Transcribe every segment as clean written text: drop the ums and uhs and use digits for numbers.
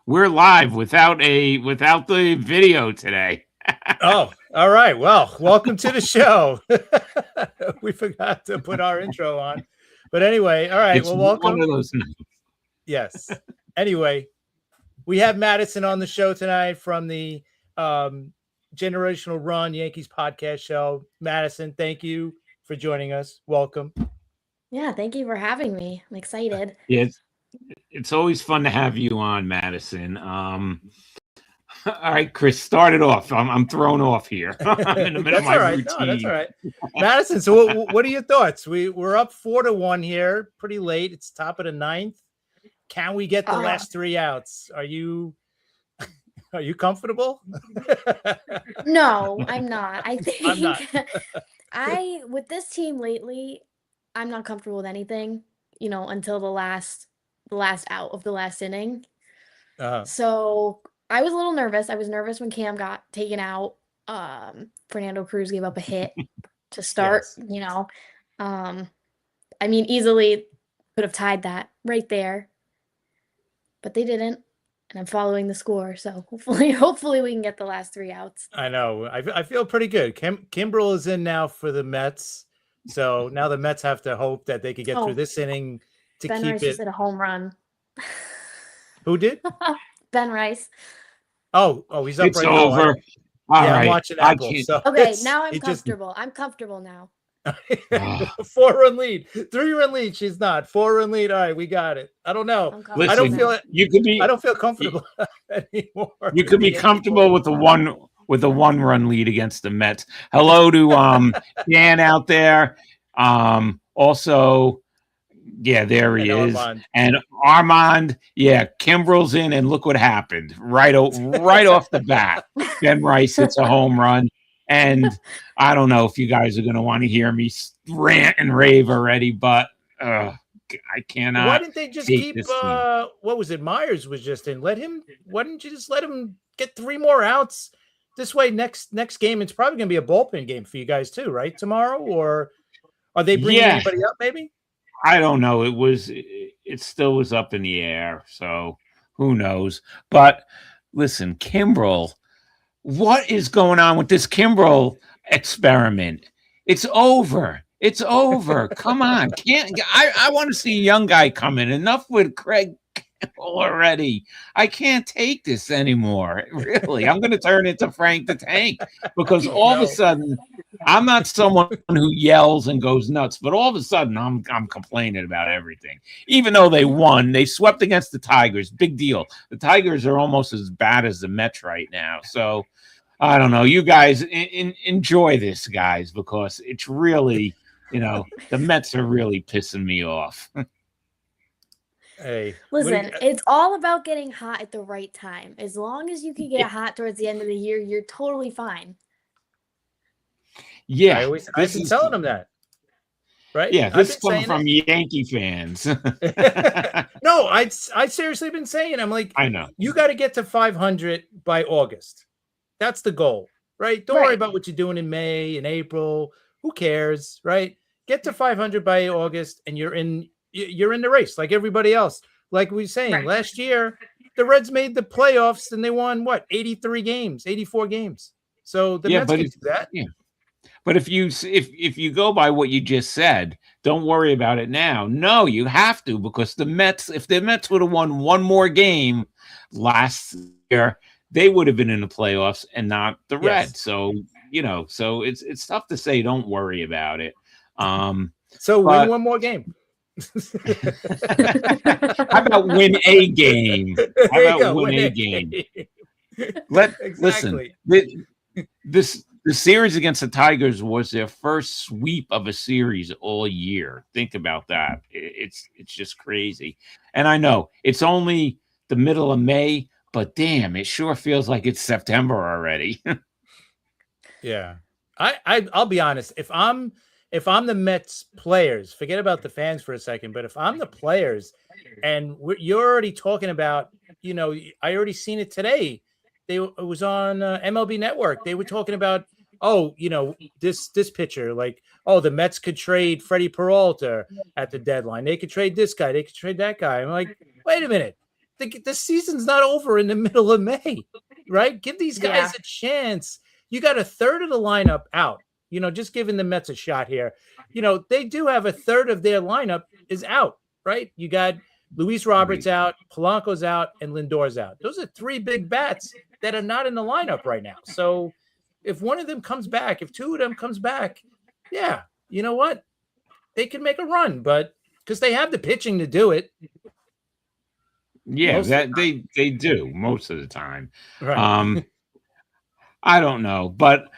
We're live without the video today. Oh, all right. Well, welcome to the show. We forgot to put our intro on. But anyway, all right. It's Well, one welcome. of those. Yes. Anyway, we have Madison on the show tonight from the Generational Run Yankees podcast show. Madison, thank you for joining us. Welcome. Yeah, thank you for having me. I'm excited. Yeah, it's always fun to have you on, Madison. All right, Chris, start it off. I'm thrown off here. I'm in the middle of my routine. No, that's all right. Madison, so what are your thoughts? We're up 4-1 here, pretty late. It's top of the ninth. Can we get the last three outs? Are you comfortable? No, I'm not. I think I'm not. with this team lately, I'm not comfortable with anything, until the last out of the last inning. So I was a little nervous. I was nervous when Cam got taken out. Fernando Cruz gave up a hit to start, Yes. I mean, easily could have tied that right there, but they didn't. And I'm following the score, so hopefully we can get the last three outs. I know. I feel pretty good. Kimbrel is in now for the Mets, so now the Mets have to hope that they could get through this inning to Ben keep Rice it. just hit a home run. Who did? Ben Rice. Oh, he's up It's right over. now. All right. I'm watching Apple. So okay, now I'm comfortable. I'm comfortable now. 4-run lead, 3-run lead. She's not 4-run lead. All right, we got it. I don't know. Listen, I don't feel it. I don't feel comfortable anymore. You could be comfortable with the 1-run lead against the Mets. Hello to Dan out there. Also, yeah, there he is. Armand. And Armand, Kimbrel's in, and look what happened. Right off the bat. Ben Rice hits a home run. And I don't know if you guys are going to want to hear me rant and rave already, but I cannot. Why didn't they just keep what was it? Myers was just in. Why didn't you just let him get 3 more outs? This way, next game, it's probably going to be a bullpen game for you guys too, right? Tomorrow, or are they bringing anybody up? Maybe. I don't know. It still was up in the air, so who knows? But listen, Kimbrel. What is going on with this Kimbrel experiment? It's over. It's over. Come on. I want to see a young guy come in. Enough with Craig already. I can't take this anymore. Really. I'm going to turn into Frank the Tank because all of a sudden I'm not someone who yells and goes nuts, but all of a sudden I'm complaining about everything. Even though they won, they swept against the Tigers. Big deal. The Tigers are almost as bad as the Mets right now. So I don't know. You guys enjoy this, guys, because it's really, the Mets are really pissing me off. Hey, listen, it's all about getting hot at the right time. As long as you can get hot towards the end of the year, you're totally fine. Yeah, I've been telling them that. Right? Yeah, this comes from Yankee fans. No, I seriously been saying, I'm like, I know. You got to get to 500 by August. That's the goal, right? Don't worry about what you're doing in May and April. Who cares, right? Get to 500 by August, and you're in the race like everybody else. Like we were saying, last year, the Reds made the playoffs, and they won, 83 games, 84 games. So the Mets can do that. Yeah. But if you go by what you just said, don't worry about it now. No, you have to, because if the Mets would have won one more game last year, they would have been in the playoffs and not the Reds. So, so it's tough to say don't worry about it. So win one more game. How about win a game? How about win a game? Listen, the series against the Tigers was their first sweep of a series all year. Think about that. It's just crazy. And I know it's only the middle of May, but damn, it sure feels like it's September already. Yeah. I'll be honest. If I'm the Mets players, forget about the fans for a second, but if I'm the players and you're already talking about, I already seen it today. It was on MLB Network. They were talking about, this pitcher, the Mets could trade Freddie Peralta at the deadline. They could trade this guy. They could trade that guy. I'm like, wait a minute. the season's not over in the middle of May, right? Give these guys a chance. You got a third of the lineup out, just giving the Mets a shot here. They do have a third of their lineup is out, right? You got Luis Roberts out, Polanco's out, and Lindor's out. Those are 3 big bats that are not in the lineup right now. So if one of them comes back, if 2 of them comes back, yeah, you know what? They can make a run, but because they have the pitching to do it. Yeah, they do most of the time. Right. I don't know, but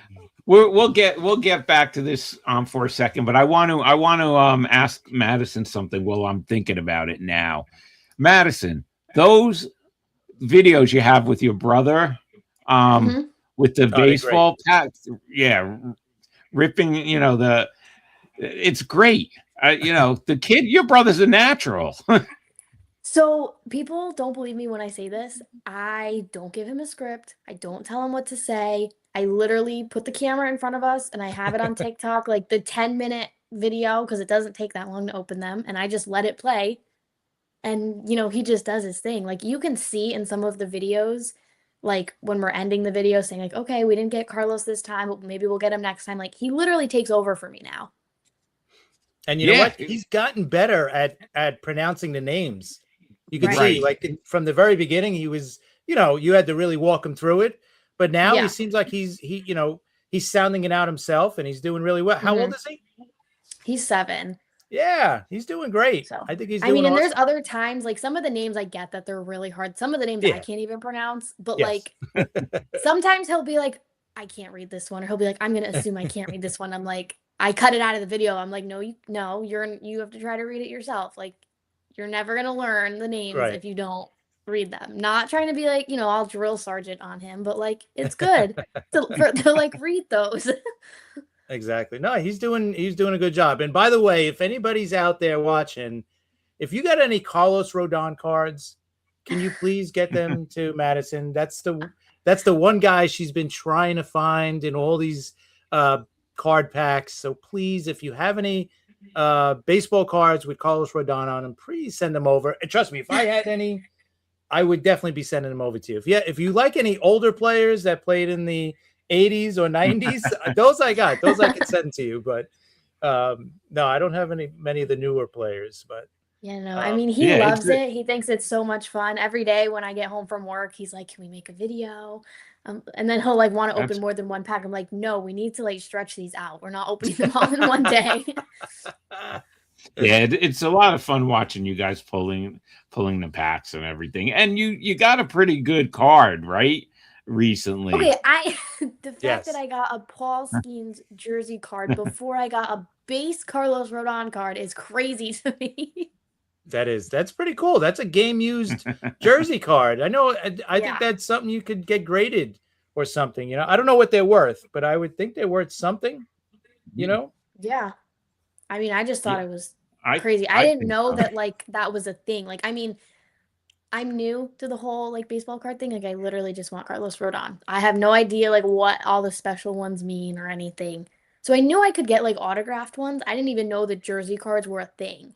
we'll get back to this for a second. But I want to ask Madison something while I'm thinking about it now. Madison, those videos you have with your brother, with the baseball pack, ripping, it's great. The kid, your brother's a natural. So people don't believe me when I say this. I don't give him a script. I don't tell him what to say. I literally put the camera in front of us and I have it on TikTok, like the 10-minute video, because it doesn't take that long to open them. And I just let it play. And, he just does his thing. Like you can see in some of the videos, like when we're ending the video saying like, okay, we didn't get Carlos this time, but maybe we'll get him next time. Like he literally takes over for me now. And you know what? He's gotten better at pronouncing the names. You can see, like from the very beginning, he was, you had to really walk him through it. But now he seems like he's sounding it out himself, and he's doing really well. How old is he? He's 7. Yeah, he's doing great. So I think he's. And there's other times, like some of the names I get that they're really hard. Some of the names I can't even pronounce. But like sometimes he'll be like, I can't read this one, or he'll be like, I'm gonna assume I can't read this one. I'm like, I cut it out of the video. I'm like, no, you have to try to read it yourself. Like. You're never going to learn the names if you don't read them. Not trying to be like, I'll drill sergeant on him, but like, it's good to like read those. Exactly. No, he's doing a good job. And by the way, if anybody's out there watching, if you got any Carlos Rodon cards, can you please get them to Madison? That's the one guy she's been trying to find in all these card packs. So please, if you have any baseball cards with Carlos Rodon on them, please send them over. And trust me, if I had any, I would definitely be sending them over to you. If you like any older players that played in the 80s or 90s, those I can send to you. But no, I don't have many of the newer players. But he loves it. He thinks it's so much fun. Every day when I get home from work, he's like, "Can we make a video?" And then he'll like want to open more than one pack. I'm like, no, we need to like stretch these out. We're not opening them all in one day. Yeah, it's a lot of fun watching you guys pulling the packs and everything. And you got a pretty good card, right? Recently. Okay, the fact that I got a Paul Skeens jersey card before I got a base Carlos Rodon card is crazy to me. That's pretty cool. That's a game used jersey card. I know. I think that's something you could get graded or something. I don't know what they're worth, but I would think they're worth something. Yeah. I just thought it was crazy. I didn't know that like that was a thing. Like, I'm new to the whole like baseball card thing. Like, I literally just want Carlos Rodon. I have no idea like what all the special ones mean or anything. So I knew I could get like autographed ones. I didn't even know that jersey cards were a thing.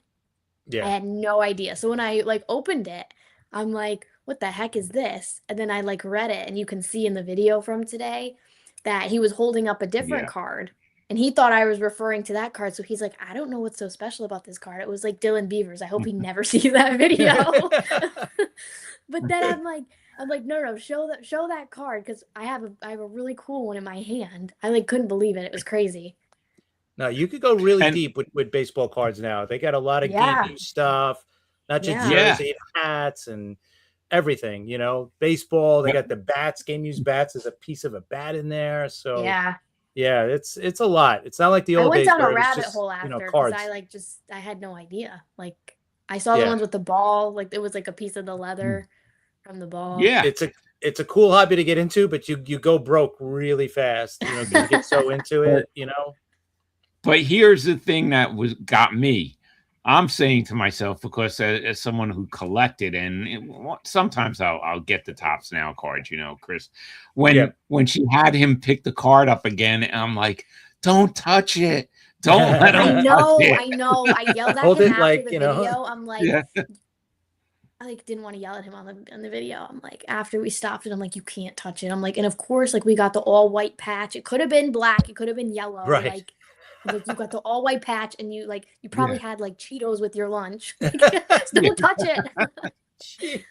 Yeah. I had no idea. So when I like opened it, I'm like, what the heck is this? And then I like read it, and you can see in the video from today that he was holding up a different card, and he thought I was referring to that card. So he's like, I don't know what's so special about this card. It was like Dylan Beavers. I hope he never sees that video. But then I'm like, no, show that card, because I have a really cool one in my hand. I like couldn't believe it. It was crazy. No, you could go really deep with baseball cards now. They got a lot of game stuff, not just jersey and hats and everything. Baseball. They got the bats, game used bats. There's a piece of a bat in there. So yeah, it's a lot. It's not like the old days. I went down a rabbit hole after because I had no idea. Like I saw the ones with the ball. Like it was like a piece of the leather from the ball. Yeah, it's a cool hobby to get into, but you go broke really fast. You get so into it. But here's the thing that got me. I'm saying to myself, because as someone who collected, and sometimes I'll get the Tops Now cards, Chris. When she had him pick the card up again, I'm like, don't touch it. Don't let him touch it. I know. I yelled at him after the video. I'm like, like didn't want to yell at him on the video. I'm like, after we stopped it, I'm like, you can't touch it. I'm like, and of course, like we got the all white patch. It could have been black, it could have been yellow. Right. Like you got the all white patch, and you probably had like Cheetos with your lunch. Like, don't touch it. Cheetos.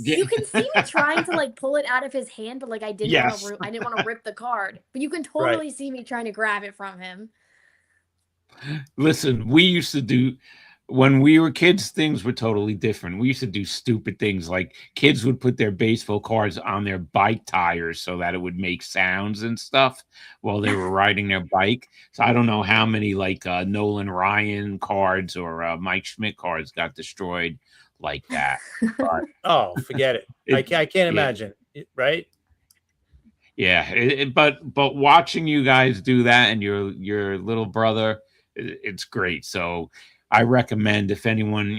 You can see me trying to like pull it out of his hand, but like I didn't want to rip the card. But you can totally see me trying to grab it from him. Listen, we used to do, when we were kids, things were totally different. We used to do stupid things, like kids would put their baseball cards on their bike tires so that it would make sounds and stuff while they were riding their bike. So I don't know how many like Nolan Ryan cards or Mike Schmidt cards got destroyed like that. But, oh, forget it. I can't imagine, right? Yeah, but watching you guys do that and your little brother, it's great. So I recommend, if anyone,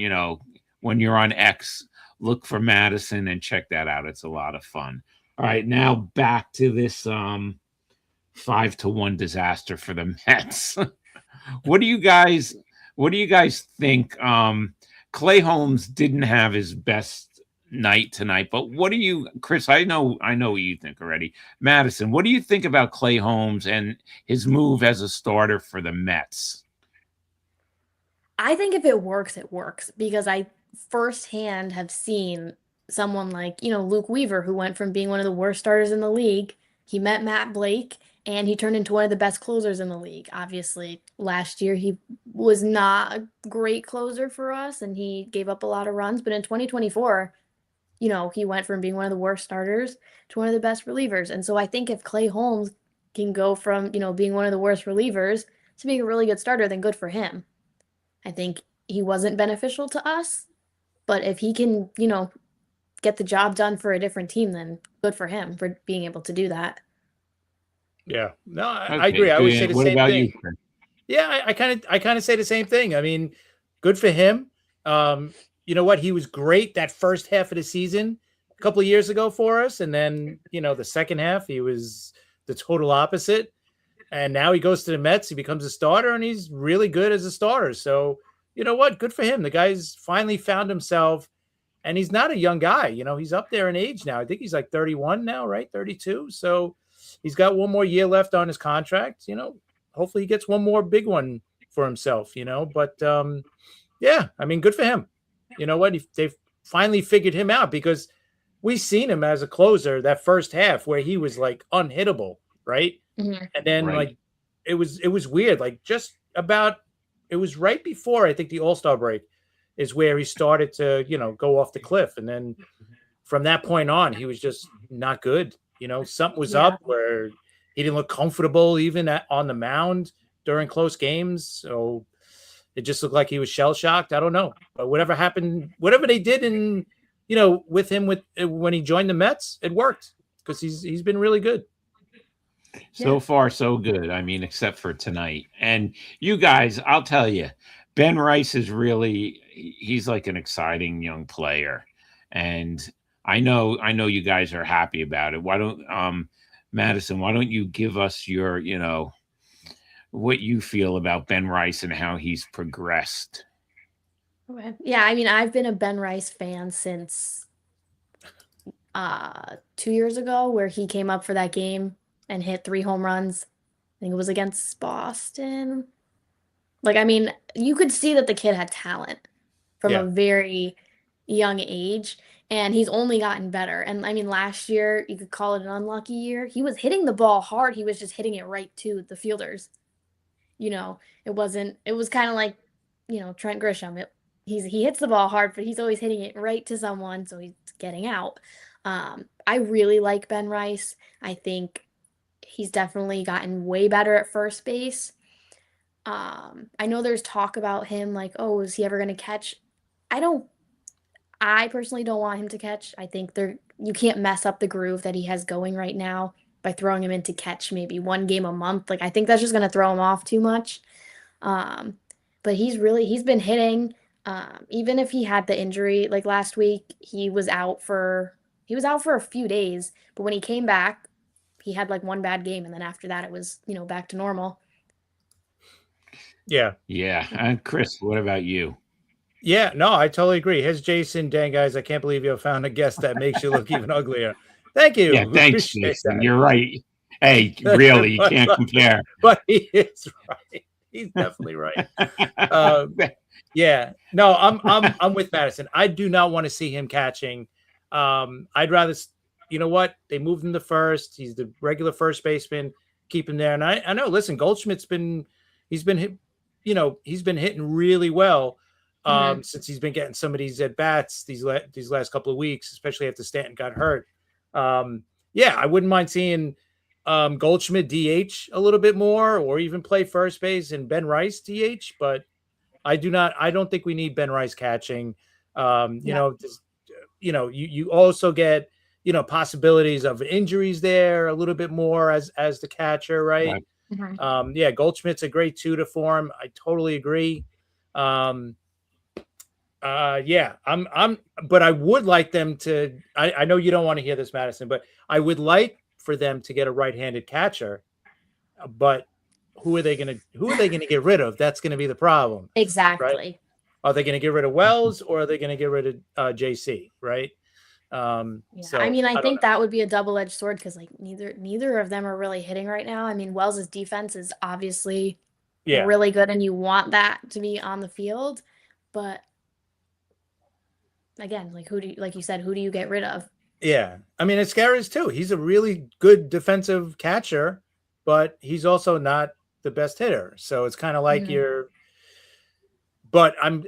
when you're on X, look for Madison and check that out. It's a lot of fun. All right, now back to this 5-1 disaster for the Mets. What do you guys think? Clay Holmes didn't have his best night tonight, but what do you, Chris? I know what you think already. Madison, what do you think about Clay Holmes and his move as a starter for the Mets? I think if it works, it works, because I firsthand have seen someone like, Luke Weaver, who went from being one of the worst starters in the league. He met Matt Blake and he turned into one of the best closers in the league. Obviously, last year he was not a great closer for us and he gave up a lot of runs. But in 2024, he went from being one of the worst starters to one of the best relievers. And so I think if Clay Holmes can go from, being one of the worst relievers to being a really good starter, then good for him. I think he wasn't beneficial to us, but if he can, get the job done for a different team, then good for him for being able to do that. Yeah, no, I agree. I always say the same thing. Yeah, I kind of say the same thing. I mean, good for him. You know what? He was great that first half of the season a couple of years ago for us, and then the second half he was the total opposite. And now he goes to the Mets. He becomes a starter, and he's really good as a starter. So, you know what? Good for him. The guy's finally found himself, and he's not a young guy. He's up there in age now. I think he's like 31 now, right? 32. So he's got one more year left on his contract. Hopefully he gets one more big one for himself, But, yeah, I mean, good for him. You know what? They've finally figured him out, because we've seen him as a closer that first half where he was like unhittable, right? Mm-hmm. And then like it was weird. Like it was right before, I think, the All-Star break is where he started to, go off the cliff. And then from that point on, he was just not good. Something was up where he didn't look comfortable even on the mound during close games. So it just looked like he was shell-shocked. I don't know. But whatever happened, whatever they did in, with him when he joined the Mets, it worked, because he's been really good. So far, so good. I mean, except for tonight. And you guys, I'll tell you, Ben Rice is he's like an exciting young player. And I know you guys are happy about it. Why don't, Madison, why don't you give us your, what you feel about Ben Rice and how he's progressed? Yeah, I mean, I've been a Ben Rice fan since 2 years ago, where he came up for that game and hit 3 home runs. I think it was against Boston. Like, I mean, you could see that the kid had talent from a very young age, and he's only gotten better. And I mean, last year, you could call it an unlucky year. He was hitting the ball hard. He was just hitting it right to the fielders. It was kind of like, Trent Grisham. He hits the ball hard, but he's always hitting it right to someone, so he's getting out. I really like Ben Rice. I think he's definitely gotten way better at first base. I know there's talk about him like, oh, is he ever going to catch? I personally don't want him to catch. I think you can't mess up the groove that he has going right now by throwing him in to catch maybe one game a month. Like, I think that's just going to throw him off too much. But he's been hitting. Even if he had the injury, like last week, he was out for a few days, but when he came back, he had like one bad game, and then after that it was, back to normal. Yeah. And Chris, what about you? Yeah, no, I totally agree. Here's Jason. Dang, guys, I can't believe you found a guest that makes you look even uglier. Thank you. Yeah, thanks, Appreciate Jason. that. You're right. Hey, really, you can't compare. But he is right. He's definitely right. Yeah, no, I'm with Madison. I do not want to see him catching. I'd rather, you know what? They moved him to first. He's the regular first baseman. Keep him there. And I know. Listen, Goldschmidt's been hit. He's been hitting really well since he's been getting some of these at bats these last couple of weeks, especially after Stanton got hurt. Yeah, I wouldn't mind seeing Goldschmidt DH a little bit more, or even play first base and Ben Rice DH. But I don't think we need Ben Rice catching. You also get possibilities of injuries there a little bit more as the catcher, right? Yeah, Goldschmidt's a great tutor for him. I totally agree. Yeah, but I would like them to. I know you don't want to hear this, Madison, but I would like for them to get a right-handed catcher. But who are they going to get rid of? That's going to be the problem. Exactly. Right? Are they going to get rid of Wells, or are they going to get rid of JC? Right. So I mean, I think that would be a double-edged sword because like neither of them are really hitting right now. I mean, Wells's defense is obviously really good, and you want that to be on the field, but again, like like you said, who do you get rid of? Yeah, I mean, Escaras too. He's a really good defensive catcher, but he's also not the best hitter. So it's kind of like But I'm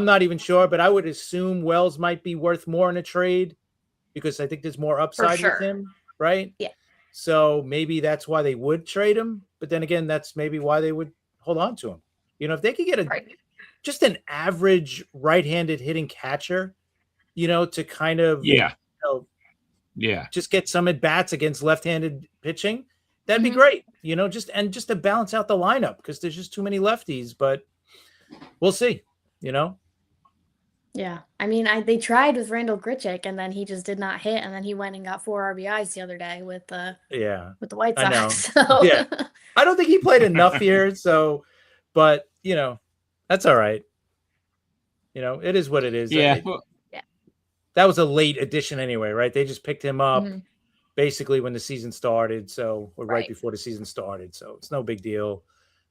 not even sure, but I would assume Wells might be worth more in a trade because I think there's more upside with him, right? Yeah. So maybe that's why they would trade him. But then again, that's maybe why they would hold on to him. If they could get just an average right-handed hitting catcher, to kind of just get some at bats against left-handed pitching, that'd be great. Just to balance out the lineup because there's just too many lefties. But we'll see. Yeah, I mean, they tried with Randall Grichuk, and then he just did not hit, and then he went and got 4 RBIs the other day with the White Sox. So. Yeah, I don't think he played enough here. So, but that's all right. It is what it is. Yeah. That was a late addition anyway, right? They just picked him up basically when the season started. So, or right before the season started. So it's no big deal.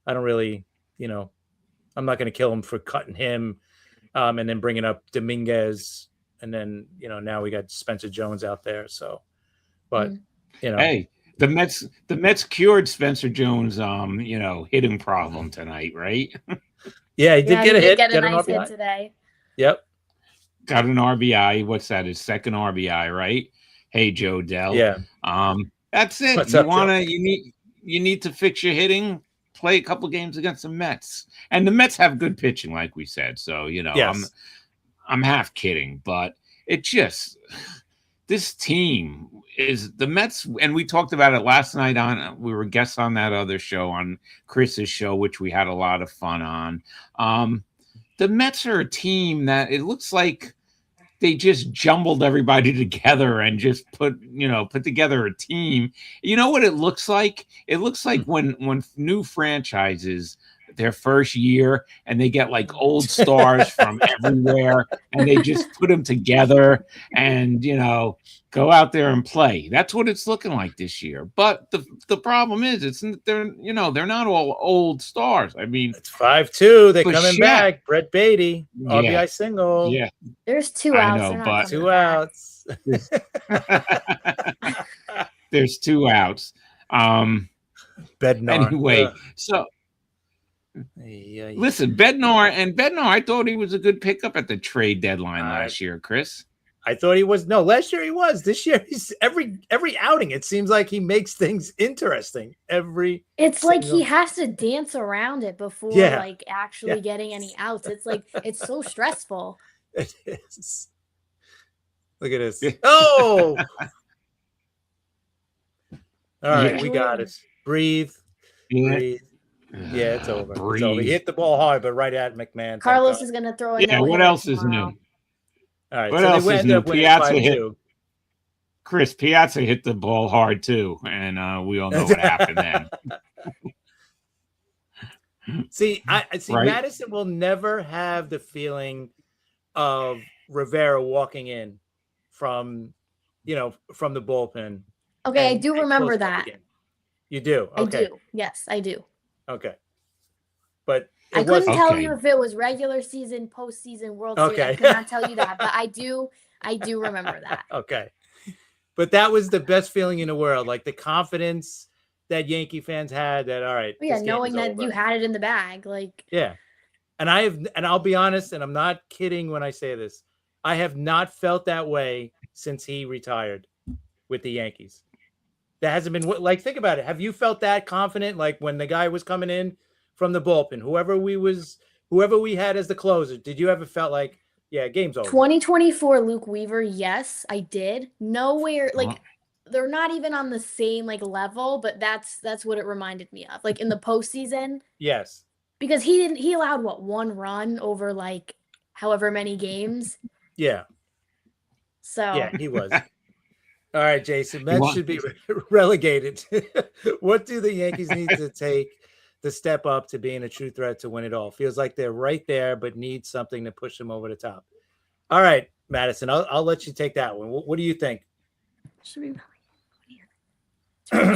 I don't really, I'm not going to kill him for cutting him and then bringing up Dominguez. And then, now we got Spencer Jones out there. So, but, Hey, the Mets cured Spencer Jones, hitting problem tonight, right? Yeah, he did get a hit. Get a nice hit today. Yep. Got an RBI. What's that? His second RBI, right? Hey, Joe Dell. Yeah. That's it. You need to fix your hitting. Play a couple games against the Mets, and the Mets have good pitching, like we said. So I'm half kidding, but it just this team is the Mets, and we talked about it last night we were guests on that other show, on Chris's show, which we had a lot of fun on. The Mets are a team that it looks like they just jumbled everybody together and just put together a team. You know what it looks like? It looks like when new franchises, their first year, and they get like old stars from everywhere, and they just put them together and go out there and play. That's what it's looking like this year. But the problem is they're not all old stars. I mean, it's 5-2. They're coming back. Brett Beatty, RBI single. Yeah, there's 2 outs. I know, but 2 outs. There's 2 outs. Bednar. Anyway, so. Listen, Bednar, I thought he was a good pickup at the trade deadline last year, Chris. I thought he was. No, last year he was. This year he's every outing. It seems like he makes things interesting. It's like he has to dance around it before like actually getting any outs. It's like it's so stressful. It is. Look at this. Oh. All right, we got it. Breathe. Breathe. Yeah, it's over. It's over. He hit the ball hard, but right at McMahon. Carlos is going to throw it. Yeah, what else is new? All right, what else is new? Piazza hit. Chris, Piazza hit the ball hard too, and we all know what happened then. See, I see Right? Madison will never have the feeling of Rivera walking in from, from the bullpen Okay, I and do remember closing out the that. game. You do? I Okay. do. Yes, I do. Okay. But I it couldn't wasn't. tell Okay. you if it was regular season, postseason, World Series. I Okay. could not tell you that, but I do remember that. Okay. But that was the best feeling in the world. Like the confidence that Yankee fans had that, all right, But yeah, this game knowing is that you over. had it in the bag, like Yeah. And I'll be honest, and I'm not kidding when I say this, I have not felt that way since he retired with the Yankees. That hasn't been like, think about it. Have you felt that confident? Like when the guy was coming in from the bullpen, whoever we had as the closer, did you ever felt like, yeah, game's over? 2024 Luke Weaver, yes, I did. Nowhere, like they're not even on the same like level, but that's what it reminded me of. Like in the postseason, Yes. because he allowed what, one run over like however many games. Yeah. So Yeah, he was. All right, Jason, You Mets want- should be relegated. What do the Yankees need to take to step up to being a true threat to win it all? Feels like they're right there, but need something to push them over the top. All right, Madison, I'll let you take that one. What do you think? should be really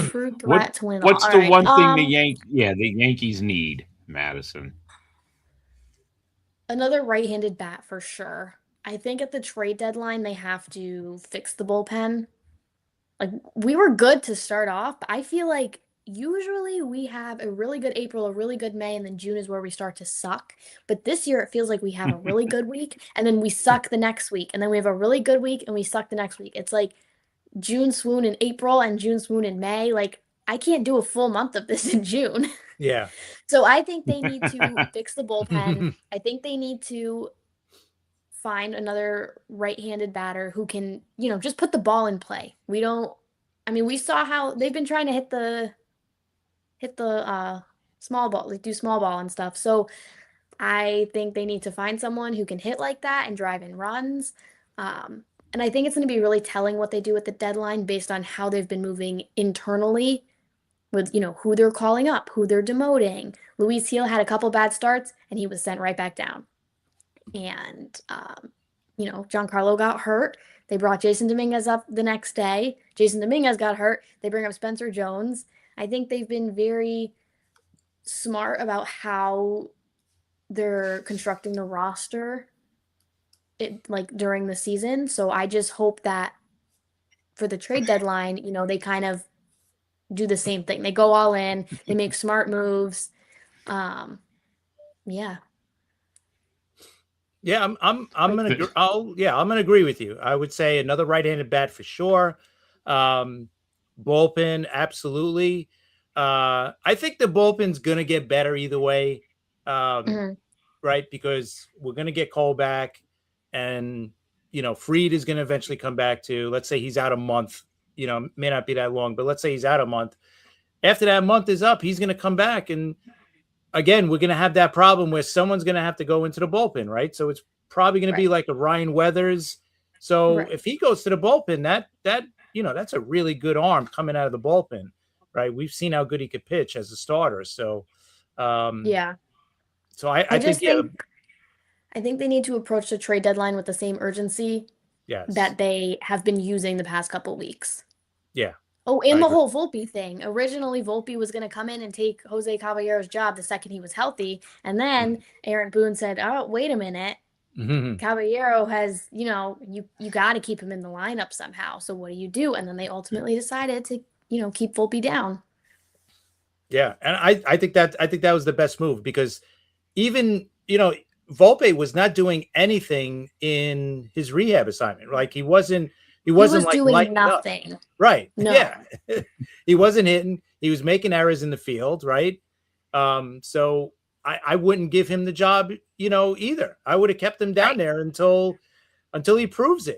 true threat to win it all. What's All the right. one thing the Yankees need, Madison? Another right-handed bat for sure. I think at the trade deadline they have to fix the bullpen. Like we were good to start off, but I feel like usually we have a really good April, a really good May, and then June is where we start to suck. But this year it feels like we have a really good week and then we suck the next week, and then we have a really good week and we suck the next week. It's like June swoon in April and June swoon in May. Like I can't do a full month of this in June. Yeah. So I think they need to fix the bullpen. I think they need to find another right-handed batter who can, just put the ball in play. We saw how they've been trying to hit the small ball, like do small ball and stuff. So I think they need to find someone who can hit like that and drive in runs. And I think it's going to be really telling what they do at the deadline based on how they've been moving internally with, who they're calling up, who they're demoting. Luis Heel had a couple bad starts and he was sent right back down. And, Giancarlo got hurt. They brought Jason Dominguez up the next day. Jason Dominguez got hurt. They bring up Spencer Jones. I think they've been very smart about how they're constructing the roster during the season. So I just hope that for the trade deadline, they kind of do the same thing. They go all in, they make smart moves. Yeah. Yeah, I'm gonna agree with you. I would say another right-handed bat for sure. Bullpen, absolutely. I think the bullpen's gonna get better either way, right? Because we're gonna get Cole back, and Fried is gonna eventually come back too. Let's say he's out a month. May not be that long, but let's say he's out a month. After that month is up, he's gonna come back, and again, we're going to have that problem where someone's going to have to go into the bullpen, right? So it's probably going to be like a Ryan Weathers. So if he goes to the bullpen, that's a really good arm coming out of the bullpen, right? We've seen how good he could pitch as a starter. So, yeah. So I think they need to approach the trade deadline with the same urgency that they have been using the past couple weeks. Yeah. Oh, and the whole Volpe thing. Originally, Volpe was going to come in and take Jose Caballero's job the second he was healthy. And then Aaron Boone said, oh, wait a minute. Caballero has, you got to keep him in the lineup somehow. So what do? And then they ultimately decided to, keep Volpe down. Yeah. And I think that was the best move because even, Volpe was not doing anything in his rehab assignment. Like he wasn't like doing nothing. Up. Right. No. Yeah. He wasn't hitting. He was making errors in the field. Right. So I wouldn't give him the job, either. I would have kept him down there until he proves it.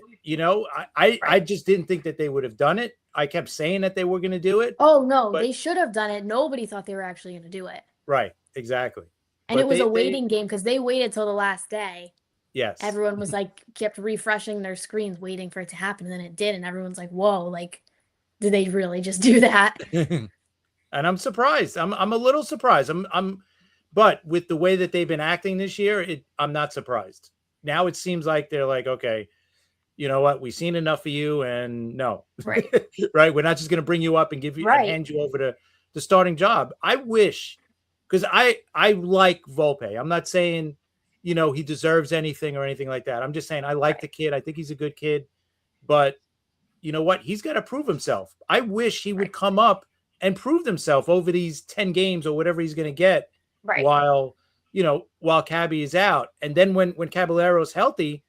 I just didn't think that they would have done it. I kept saying that they were going to do it. Oh no, they should have done it. Nobody thought they were actually going to do it. Right. Exactly. And it was a waiting game because they waited till the last day. Yes. Everyone was kept refreshing their screens waiting for it to happen. And then it did. And everyone's like, whoa, did they really just do that? And I'm surprised. I'm a little surprised. I'm But with the way that they've been acting this year, I'm not surprised. Now it seems like they're like, okay, you know what? We've seen enough of you, and no, Right. right. We're not just going to bring you up and give you and hand you over to the starting job. I wish, because I like Volpe. I'm not saying, you know, he deserves anything or anything like that. I'm just saying I like the kid. I think he's a good kid, but you know what? He's got to prove himself. I wish he would come up and prove himself over these 10 games or whatever he's going to get while Cabby is out. And then when Caballero's healthy,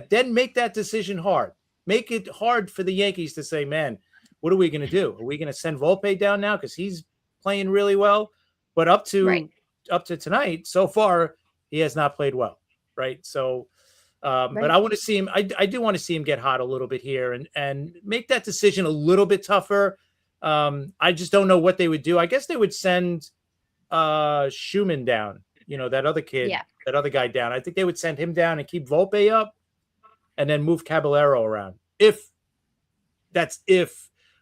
then make that decision hard. Make it hard for the Yankees to say, man, what are we going to do? Are we going to send Volpe down now because he's playing really well? But up to tonight, so far, he has not played well, right? So, but I want to see him. I do want to see him get hot a little bit here and make that decision a little bit tougher. I just don't know what they would do. I guess they would send Schumann down. You know, that other kid, that other guy down. I think they would send him down and keep Volpe up, and then move Caballero around. If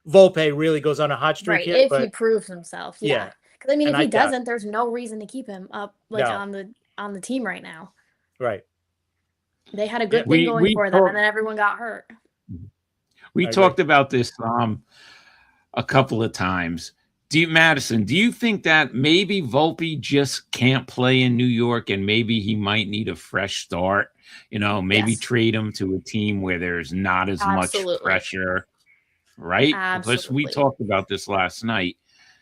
Volpe really goes on a hot streak here, if he proves himself, because I mean, if he doesn't, there's no reason to keep him up on the team right now. Right. They had a good thing going for them, and then everyone got hurt. We talked about this a couple of times. Madison, do you think that maybe Volpe just can't play in New York and maybe he might need a fresh start? You know, maybe trade him to a team where there's not as much pressure, right? Because we talked about this last night.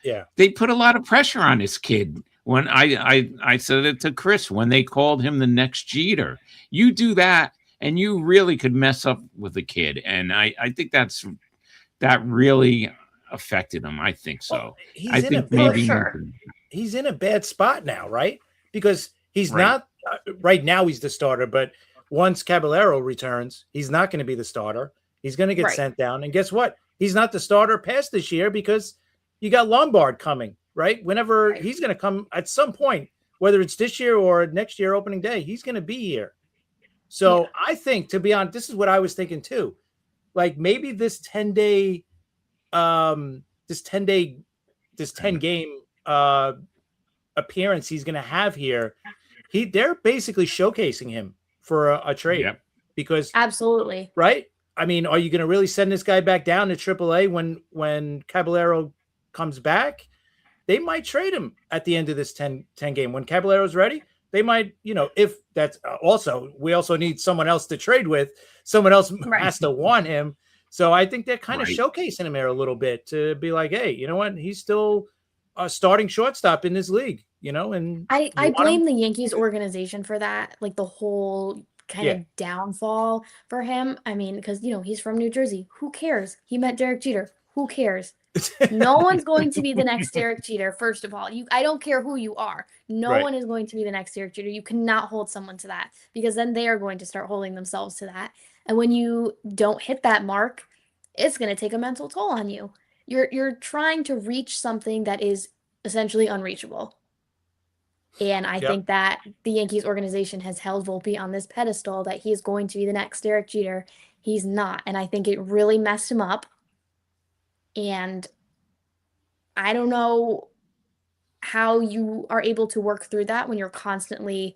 Yeah. They put a lot of pressure on this kid. When I said it to Chris, when they called him the next Jeter, you do that and you really could mess up with the kid. And I think that really affected him. I think so. Well, I think maybe he's in a bad spot now, right? Because he's not right now. He's the starter, but once Caballero returns, he's not going to be the starter. He's going to get sent down, and guess what? He's not the starter past this year because you got Lombard coming, right? Whenever he's going to come at some point, whether it's this year or next year opening day, he's going to be here. So I think, to be honest, this is what I was thinking too. Like maybe this 10 game appearance he's going to have here, they're basically showcasing him for a trade because absolutely right. I mean, are you going to really send this guy back down to AAA when Caballero comes back? They might trade him at the end of this 10 game when Caballero's ready. They might, if that's we also need someone else to trade with. Someone else has to want him. So I think they're kind of showcasing him here a little bit to be like, hey, you know what? He's still a starting shortstop in this league, and I blame the Yankees organization for that. Like the whole kind of downfall for him. I mean, because, he's from New Jersey. Who cares? He met Derek Jeter. Who cares? No one's going to be the next Derek Jeter. First of all, I don't care who you are. No one is going to be the next Derek Jeter. You cannot hold someone to that because then they are going to start holding themselves to that. And when you don't hit that mark, it's going to take a mental toll on you. You're trying to reach something that is essentially unreachable. And I think that the Yankees organization has held Volpe on this pedestal that he is going to be the next Derek Jeter. He's not. And I think it really messed him up. And I don't know how you are able to work through that when you're constantly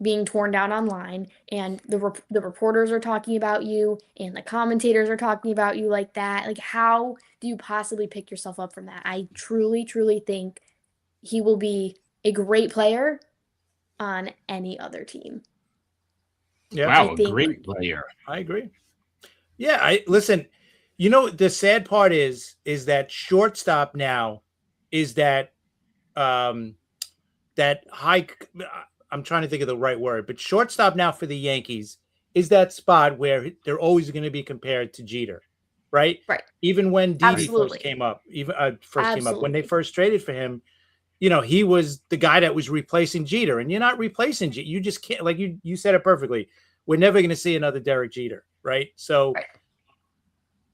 being torn down online and the reporters are talking about you and the commentators are talking about you like that. Like, how do you possibly pick yourself up from that? I truly, truly think he will be a great player on any other team. Yeah, wow, a great player. I agree. Yeah, listen. The sad part is that shortstop now is that that high. I'm trying to think of the right word, but shortstop now for the Yankees is that spot where they're always going to be compared to Jeter, right? Right. Even when Didi first came up, when they first traded for him, he was the guy that was replacing Jeter, and you're not replacing Jeter. You just can't, like you said it perfectly. We're never going to see another Derek Jeter, right? So. Right.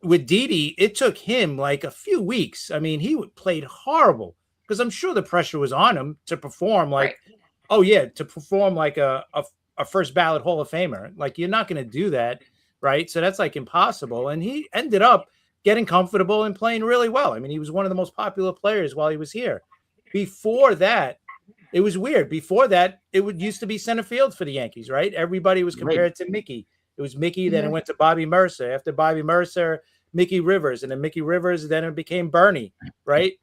With Didi, it took him like a few weeks. I mean, he played horrible because I'm sure the pressure was on him to perform like, to perform like a first ballot Hall of Famer. Like, you're not going to do that, right? So that's like impossible. And he ended up getting comfortable and playing really well. I mean, he was one of the most popular players while he was here. Before that, It was weird. Before that, used to be center field for the Yankees, right? Everybody was compared to Mickey. It was Mickey, then it went to Bobby Mercer. After Bobby Mercer, Mickey Rivers, and then Mickey Rivers, then it became Bernie, right?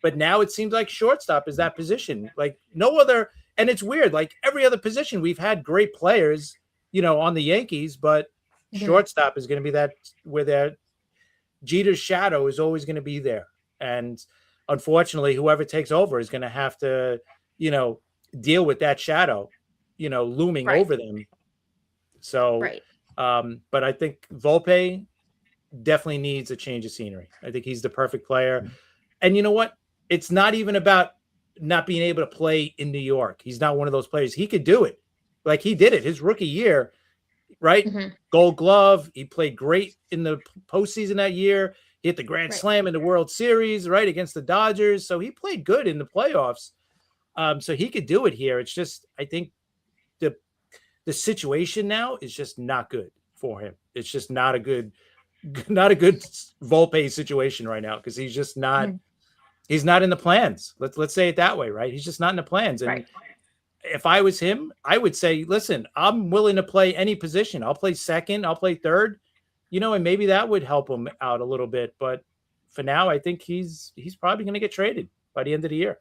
But now it seems like shortstop is that position. Like no other, and it's weird. Like every other position, we've had great players, on the Yankees, but shortstop is going to be that where their Jeter's shadow is always going to be there. And unfortunately, whoever takes over is going to have to, deal with that shadow, looming over them. So, but I think Volpe definitely needs a change of scenery. I think he's the perfect player. And you know what? It's not even about not being able to play in New York. He's not one of those players. He could do it. Like he did it his rookie year, right? Gold Glove. He played great in the postseason that year. He hit the grand slam in the World Series, right, against the Dodgers. So he played good in the playoffs. So he could do it here. It's just, I think the situation now is just not good for him. It's just not a good Volpe situation right now because he's just not. He's not in the plans. Let's say it that way, right? He's just not in the plans. And if I was him, I would say, listen, I'm willing to play any position. I'll play second. I'll play third. And maybe that would help him out a little bit. But for now, I think he's probably going to get traded by the end of the year.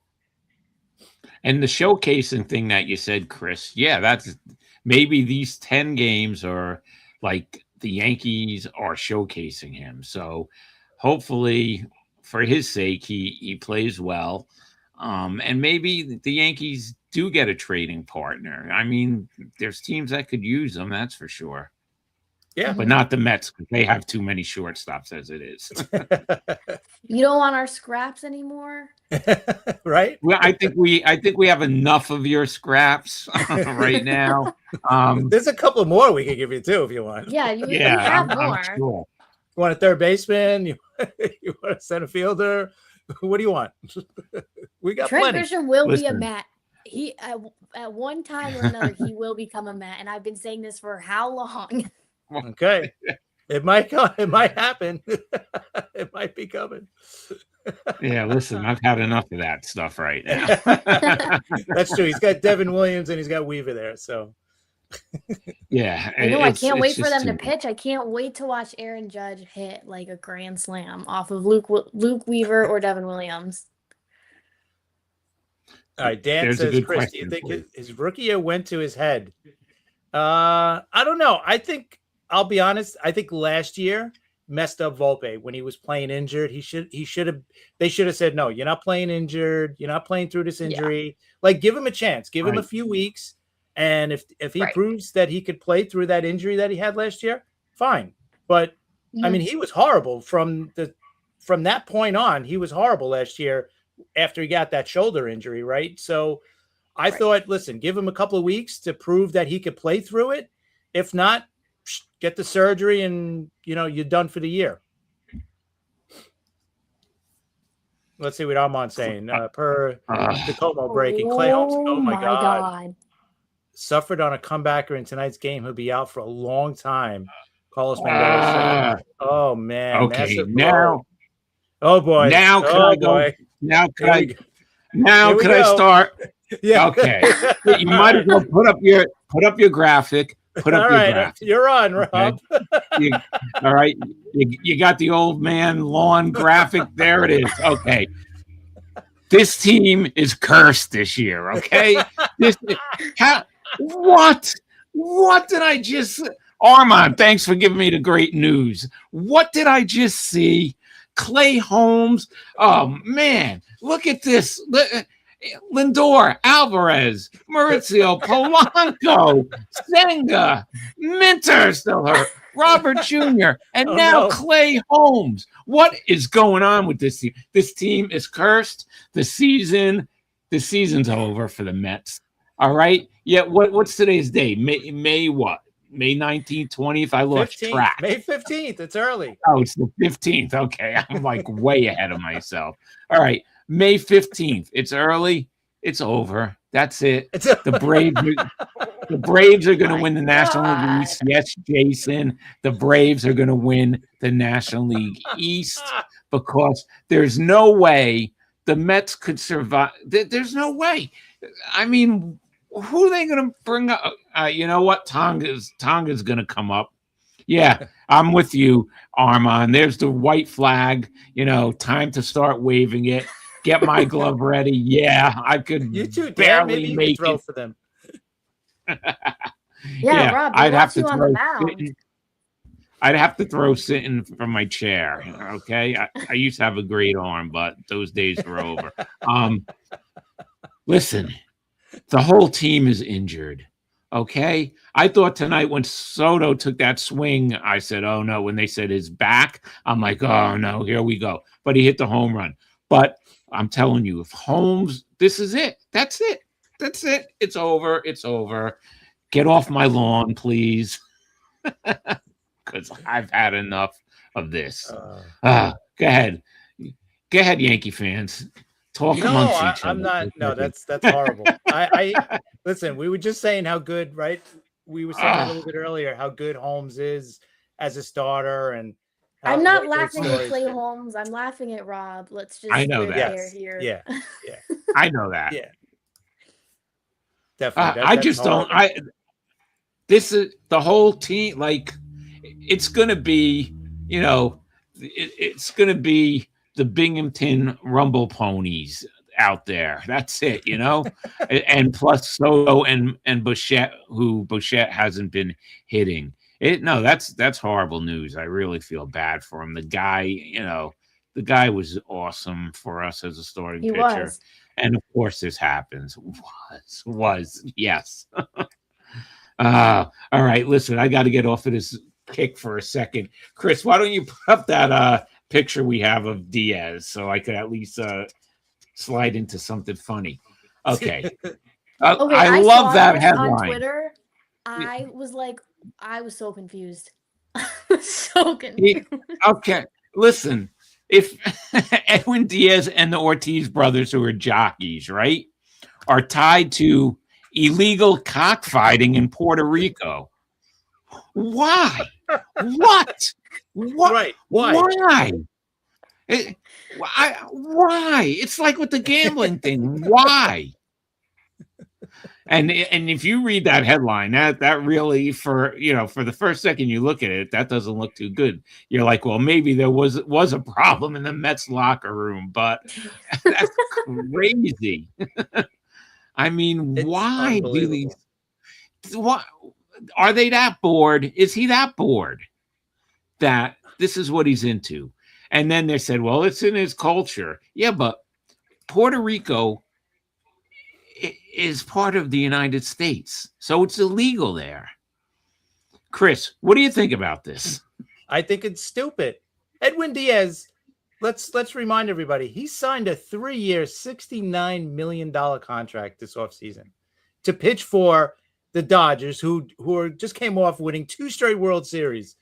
And the showcasing thing that you said, Chris, that's maybe these 10 games are like the Yankees are showcasing him. So hopefully for his sake, he plays well. And maybe the Yankees do get a trading partner. I mean, there's teams that could use them, that's for sure. Yeah. But not the Mets because they have too many shortstops as it is. You don't want our scraps anymore? Right? Well, I think we have enough of your scraps right now. There's a couple more we could give you too if you want. Yeah, you have more. I'm sure. You want a third baseman? You want a center fielder? What do you want? We got Trent plenty. Grisham will be a Met. He at one time or another he will become a Met, and I've been saying this for how long? Okay, it might happen. It might be coming. Yeah, listen, I've had enough of that stuff right now. That's true. He's got Devin Williams and he's got Weaver there. So yeah, I know. I can't wait for them to pitch. I can't wait to watch Aaron Judge hit like a grand slam off of Luke Weaver or Devin Williams. All right, Dan says, Chris, do you think his rookie year went to his head? I don't know. I'll be honest. I think last year messed up Volpe when he was playing injured. They should have said, no, you're not playing injured. You're not playing through this injury. Yeah. Like, give him a chance. Give him a few weeks. And if he proves that he could play through that injury that he had last year, fine. But I mean, he was horrible from that point on. He was horrible last year after he got that shoulder injury, right? So I thought, listen, give him a couple of weeks to prove that he could play through it. If not, get the surgery and, you're done for the year. Let's see what Armand's saying. Per the Como breaking, Clay Holmes. Oh, my God. Suffered on a comebacker in tonight's game. He'll be out for a long time. Carlos Mandela said. Oh, man. Okay, now. Oh, boy. Now can I go? Now can I start? Yeah. Okay. You might as well put up your graphic. Put up all your right, graphic. You're on, Rob. Okay. All right. You got the old man lawn graphic. There it is. Okay. This team is cursed this year. Okay. What did I just? Armand, thanks for giving me the great news. What did I just see? Clay Holmes. Oh man, look at this. Lindor, Alvarez, Mauricio, Polanco, Senga, Minter still hurt, Robert Jr., and now Clay Holmes. What is going on with this team? This team is cursed. The season's over for the Mets. All right. Yeah. What's today's day? May what? May 19th, 20th. I lost 15th, track. May 15th. It's early. Oh, it's the 15th. Okay. I'm like way ahead of myself. All right. May 15th. It's early. It's over. That's it. The Braves are going to win the National League East. Yes, Jason. The Braves are going to win the National League East because there's no way the Mets could survive. There's no way. I mean, who are they going to bring up? You know what? Tonga's going to come up. Yeah, I'm with you, Armand. There's the white flag. Time to start waving it. Get my glove ready. Yeah, I could You too, Dad. barely Maybe you make could throw it for them. Yeah, Rob, I'd have to you on the throw. mound. I'd have to throw sitting from my chair. Okay, I used to have a great arm, but those days are over. Listen, the whole team is injured. Okay, I thought tonight when Soto took that swing, I said, "Oh no!" When they said his back, I'm like, "Oh no, here we go." But he hit the home run. But I'm telling you, if Holmes, this is it. That's it. That's it. It's over. It's over. Get off my lawn, please. Because I've had enough of this. Go ahead. Go ahead, Yankee fans. Talk amongst each other. I'm not. No, that's horrible. I listen. We were just saying how good, right? We were saying a little bit earlier how good Holmes is as a starter, and I'm not laughing at Clay Holmes. I'm laughing at Rob. Let's just I know that. Here. Yeah. I know that. Yeah, definitely. I just horrible. This is the whole team. Like, it's gonna be, it's gonna be the Binghamton Rumble Ponies out there. That's it, and plus Soto and Bichette, who Bichette hasn't been hitting. No, that's horrible news. I really feel bad for him. The guy was awesome for us as a starting pitcher. And of course this happens. Was yes. All right, listen, I got to get off of this kick for a second. Chris, why don't you put up that picture we have of Diaz so I could at least slide into something funny. Okay. I love that headline. On Twitter, I was so confused. I was so confused. Okay, listen. If Edwin Diaz and the Ortiz brothers, who are jockeys, right, are tied to illegal cockfighting in Puerto Rico, why? What? Right? Why? Why? Why? It's like with the gambling thing. Why? And if you read that headline, that really, for the first second you look at it, that doesn't look too good. You're like, well, maybe there was a problem in the Mets locker room, but that's crazy. I mean, why do these? What are they that bored? Is he that bored that this is what he's into? And then they said, well, it's in his culture. Yeah, but Puerto Rico is part of the United States, so it's illegal there. Chris, what do you think about this? I think it's stupid. Edwin Diaz, let's remind everybody, he signed a 3-year, $69 million contract this offseason to pitch for the Dodgers, who just came off winning 2 straight World Series.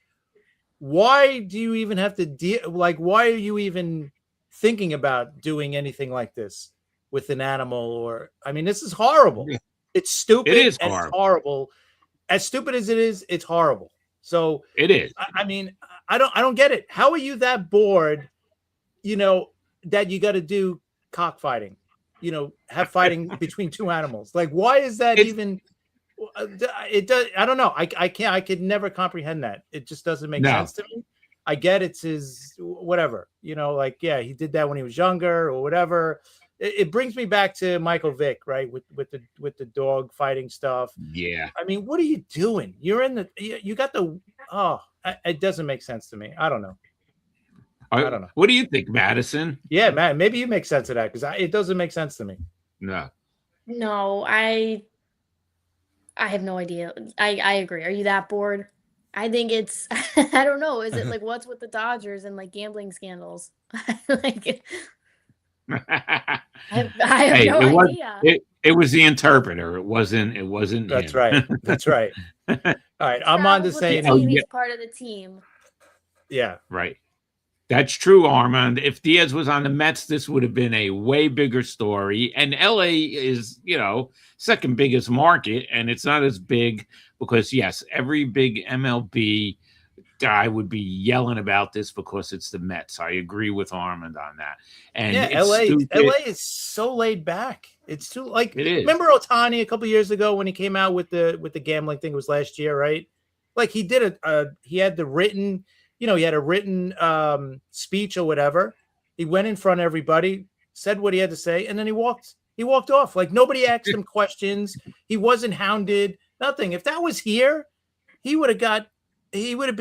Why do you even have to why are you even thinking about doing anything like this with an animal? This is horrible. It's stupid. It is horrible. It's horrible. As stupid as it is, it's horrible. So it is. I don't get it. How are you that bored, that you got to do cockfighting, have fighting between 2 animals? Like, why is that even? It does. I don't know. I can't. I could never comprehend that. It just doesn't make sense to me. I get it's his whatever. He did that when he was younger or whatever. It brings me back to Michael Vick, right? With the dog fighting stuff. Yeah. What are you doing? You're in you got the. It doesn't make sense to me. I don't know. I don't know. What do you think, Madison? Yeah, man. Maybe you make sense of that, because it doesn't make sense to me. No, I have no idea. I agree. Are you that bored? I think it's, I don't know. Is it like, what's with the Dodgers and like gambling scandals? I have no idea. It was the interpreter. It wasn't. That's him. right. That's right. All right. I'm on to saying he's part of the team. Yeah. Right. That's true, Armand. If Diaz was on the Mets, this would have been a way bigger story. And LA is, second biggest market, and it's not as big because, yes, every big MLB guy would be yelling about this because it's the Mets. I agree with Armand on that. And LA is so laid back. It's too like. It is. Remember Ohtani a couple years ago when he came out with the gambling thing? It was last year, right? Like he did he had the written, he had a written speech or whatever. He went in front of everybody, said what he had to say, and then he walked off. Like nobody asked him questions. He wasn't hounded, nothing. If that was here, he would have been, he would have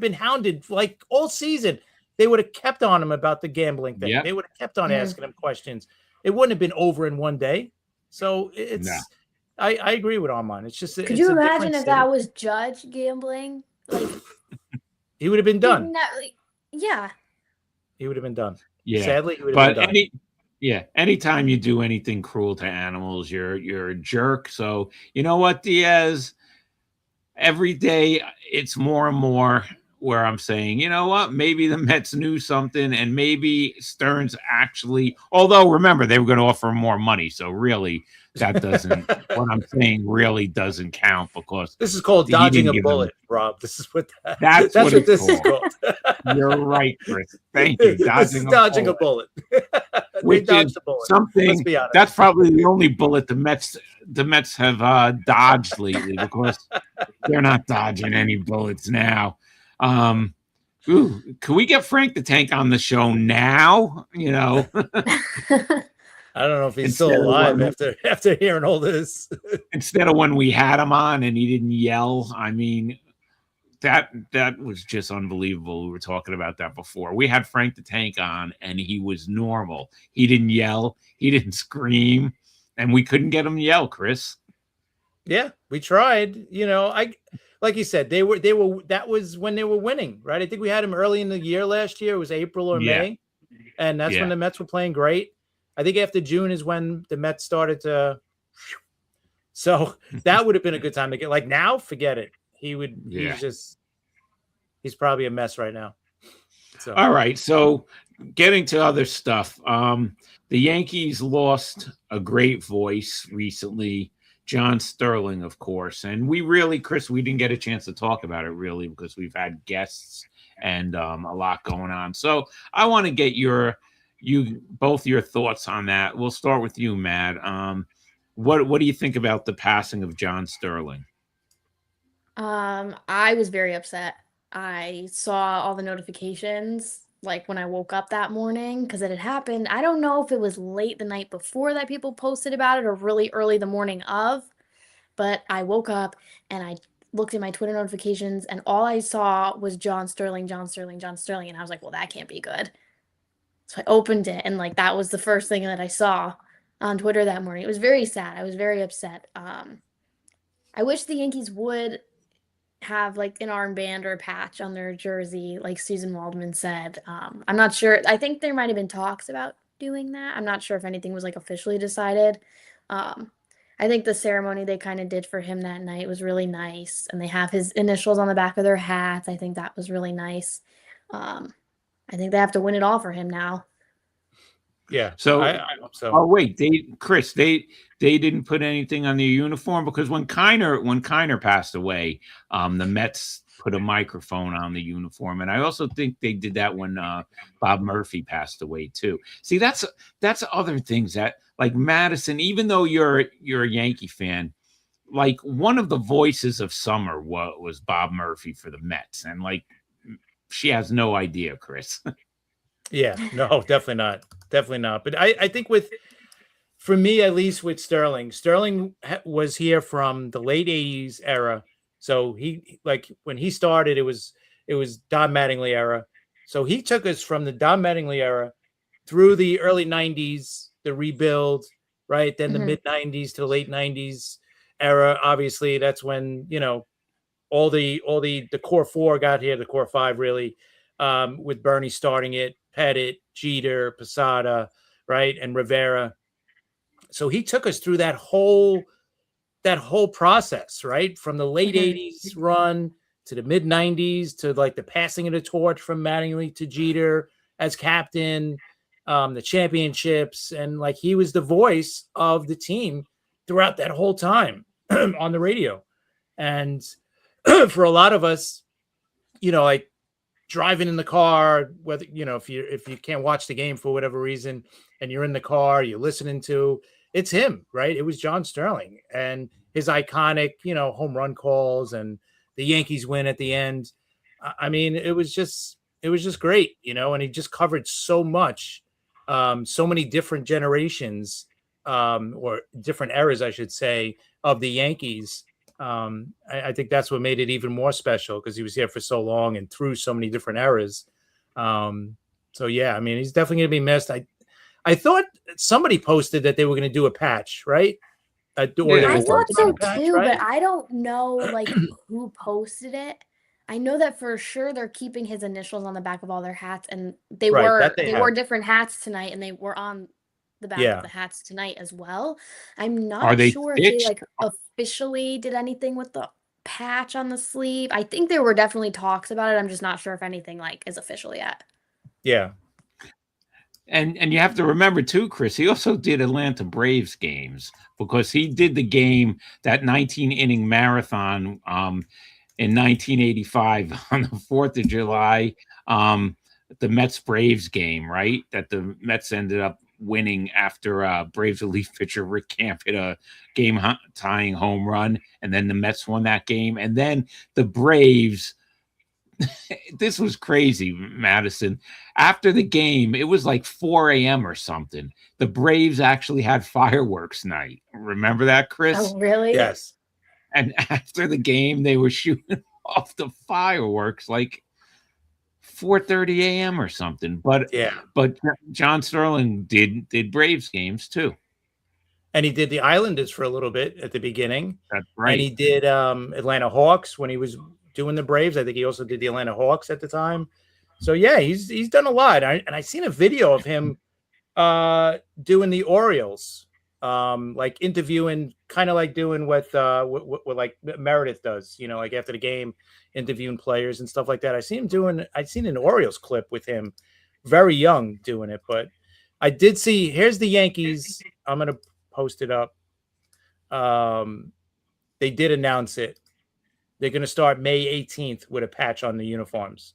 been hounded like all season. They would have kept on him about the gambling thing. Yep. They would have kept on asking him questions. It wouldn't have been over in one day. So it's, I agree with Armand. It's just, could you imagine if that was Judge gambling? Like he would have been done. Yeah. He would have been done. Yeah. Sadly, he would have been done. Anytime you do anything cruel to animals, you're a jerk. So you know what, Diaz? Every day it's more and more where I'm saying, you know what, maybe the Mets knew something, and maybe Stearns actually, although remember they were going to offer him more money. So really that doesn't, what I'm saying really doesn't count, because this is called dodging a bullet, Rob. This is what that's what this is called. You're right, Chris. Thank you. Dodging a bullet. Which is something that's probably the only bullet the Mets have dodged lately, because they're not dodging any bullets now. Can we get Frank the Tank on the show now? I don't know if he's still alive after hearing all this. Instead of when we had him on and he didn't yell. I mean, that was just unbelievable. We were talking about that before. We had Frank the Tank on and he was normal. He didn't yell. He didn't scream. And we couldn't get him to yell, Chris. Yeah, we tried. Like you said, that was when they were winning, right? I think we had him early in the year last year. It was April or May. And that's when the Mets were playing great. I think after June is when the Mets started to. So that would have been a good time to get. Like now, forget it. He's probably a mess right now. So. All right. So getting to other stuff. The Yankees lost a great voice recently, John Sterling, of course. And Chris, we didn't get a chance to talk about it really because we've had guests and a lot going on. So I want to get both your thoughts on that. We'll start with you, Matt. What do you think about the passing of John Sterling? I was very upset. I saw all the notifications like when I woke up that morning because it had happened. I don't know if it was late the night before that people posted about it or really early the morning of, but I woke up and I looked at my Twitter notifications and all I saw was John Sterling, John Sterling, John Sterling. And I was like, well, that can't be good. So I opened it and like that was the first thing that I saw on Twitter that morning. It was very sad. I was very upset. I wish the Yankees would have like an armband or a patch on their jersey, like Susan Waldman said. I'm not sure. I think there might have been talks about doing that. I'm not sure if anything was like officially decided. I think the ceremony they kind of did for him that night was really nice. And they have his initials on the back of their hats. I think that was really nice. I think they have to win it all for him now. Yeah. So, I hope so. Oh wait, Chris, they didn't put anything on the uniform because when Kiner passed away, the Mets put a microphone on the uniform, and I also think they did that when Bob Murphy passed away too. See, that's other things that like Madison. Even though you're a Yankee fan, like one of the voices of summer was Bob Murphy for the Mets, and like she has no idea, Chris. Yeah, no, definitely not. But I think for me, at least with Sterling was here from the late 80s era. So he, like when he started, it was Don Mattingly era. So he took us from the Don Mattingly era through the early 90s, the rebuild, right? Then the mid 90s to the late 90s era. Obviously, that's when, all the core four got here, the core five really, with Bernie starting it, Pettit, Jeter, Posada, right, and Rivera. So he took us through that whole process, right, from the late 80s run to the mid 90s to like the passing of the torch from Mattingly to Jeter as captain, the championships, and like he was the voice of the team throughout that whole time on the radio. And for a lot of us, like driving in the car, whether if you can't watch the game for whatever reason, and you're in the car, you're listening to, it's him, right? It was John Sterling and his iconic, home run calls and the Yankees win at the end. I mean, it was just great, and he just covered so much, so many different generations, or different eras, I should say, of the Yankees. I think that's what made it even more special because he was here for so long and through so many different eras. So yeah, I mean, he's definitely going to be missed. I thought somebody posted that they were going to do a patch, right? I thought so too, right? But I don't know who posted it. I know that for sure they're keeping his initials on the back of all their hats, and they wore different hats tonight, and they were on the back of the hats tonight as well. I'm not sure if they officially did anything with the patch on the sleeve. I think there were definitely talks about it. I'm just not sure if anything is official yet. Yeah. And you have to remember too, Chris, he also did Atlanta Braves games because he did the game, that 19-inning marathon in 1985 on the 4th of July, the Mets-Braves game, right? That the Mets ended up winning after Braves relief pitcher Rick Camp hit a game-tying home run, and then the Mets won that game. And then the Braves, this was crazy, Madison. After the game, it was like 4 a.m. or something. The Braves actually had fireworks night. Remember that, Chris? Oh, really? Yes. And after the game, they were shooting off the fireworks like 4:30 a.m. or something. But John Sterling did Braves games too. And he did the Islanders for a little bit at the beginning. That's right. And he did Atlanta Hawks when he was doing the Braves. I think he also did the Atlanta Hawks at the time. So yeah, he's done a lot. And I seen a video of him doing the Orioles, like interviewing, kind of like doing what like Meredith does, like after the game, interviewing players and stuff like that. I'd seen an Orioles clip with him, very young, doing it. But I did see. Here's the Yankees. I'm gonna post it up. They did announce it. They're going to start May 18th with a patch on the uniforms.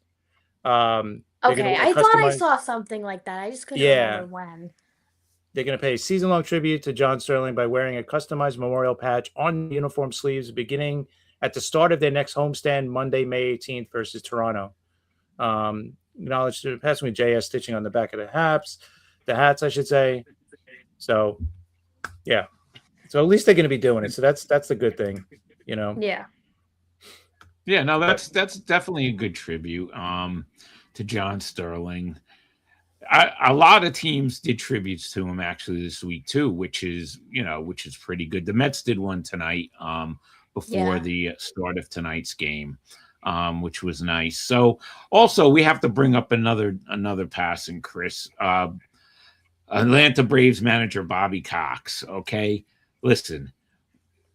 Okay, I thought I saw something like that. I just couldn't remember when. They're going to pay a season-long tribute to John Sterling by wearing a customized memorial patch on uniform sleeves beginning at the start of their next homestand, Monday, May 18th versus Toronto. Acknowledged to passing with JS stitching on the back of the hats, I should say. So, yeah. So at least they're going to be doing it. So that's the good thing, Yeah. Yeah, no, that's definitely a good tribute to John Sterling. A lot of teams did tributes to him actually this week too, which is pretty good. The Mets did one tonight before the start of tonight's game, which was nice. So also we have to bring up another passing, Chris. Atlanta Braves manager Bobby Cox. Okay, listen,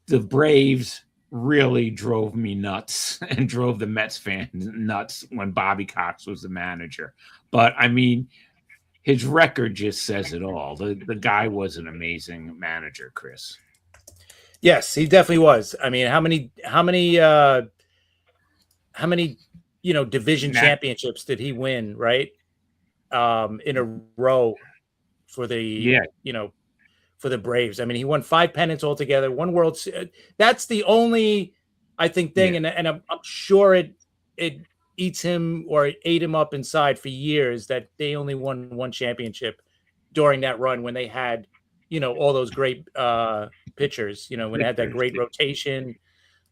the Braves really drove me nuts and drove the Mets fans nuts when Bobby Cox was the manager. But I mean, his record just says it all. The guy was an amazing manager, Chris. Yes, he definitely was. I mean, how many division championships did he win, right? In a row for the for the Braves. I mean, he won 5 pennants altogether, 1 World Series. That's the only, I think, thing, and I'm sure it eats him or it ate him up inside for years that they only won 1 championship during that run when they had, all those great pitchers, when they had that great rotation.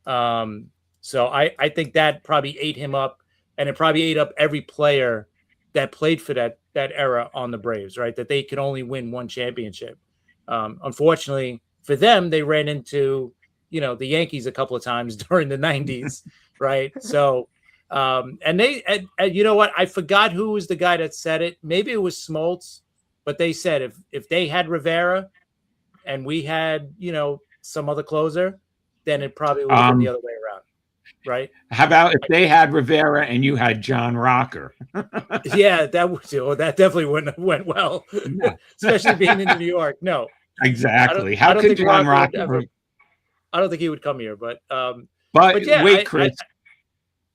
So I think that probably ate him up, and it probably ate up every player that played for that era on the Braves, right? That they could only win 1 championship. Unfortunately for them, they ran into, the Yankees a couple of times during the 90s, right? So, and you know what? I forgot who was the guy that said it. Maybe it was Smoltz, but they said if they had Rivera and we had, some other closer, then it probably would have been the other way around, right? How about if they had Rivera and you had John Rocker? Yeah, that definitely wouldn't have went well, especially being in New York. No, exactly. How could John Rocker? I don't think he would come here, but yeah, wait, Chris.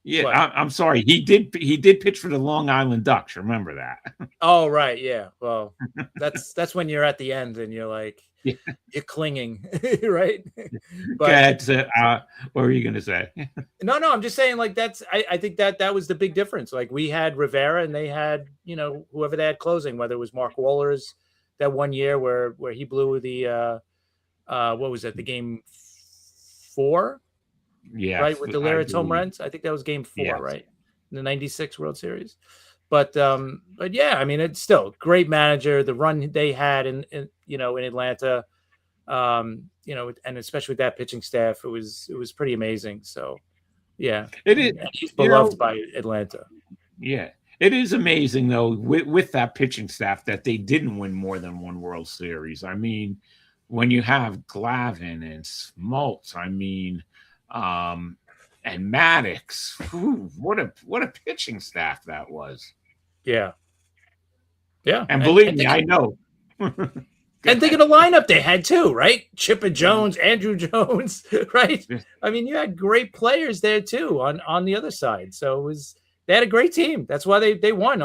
Yeah, What? I'm sorry. He did pitch for the Long Island Ducks. Remember that? Oh, right. Yeah. Well, that's when you're at the end and you're like, Yeah. you're clinging, right? Go But ahead. What were you going to say? no, I'm just saying, like, I think that was the big difference. Like, we had Rivera and they had, whoever they had closing, whether it was Mark Wohlers that one year where he blew the what was that, the game 4, Yeah, right, with the I Lariats home believe. runs. I think that was game 4, Yes. right, in the '96 World Series. But yeah, I mean, it's still great manager. The run they had in Atlanta, and especially with that pitching staff, it was pretty amazing. So yeah, It is. and he's beloved by Atlanta. Yeah, it is amazing though with that pitching staff that they didn't win more than one World Series. I mean, when you have Glavine and Smoltz, I mean, and Maddox, what a pitching staff that was. Yeah. And believe me, I know. And think of the lineup they had too, right? Chipper Jones, Andrew Jones, right? I mean, you had great players there too on the other side. So they had a great team. That's why they won.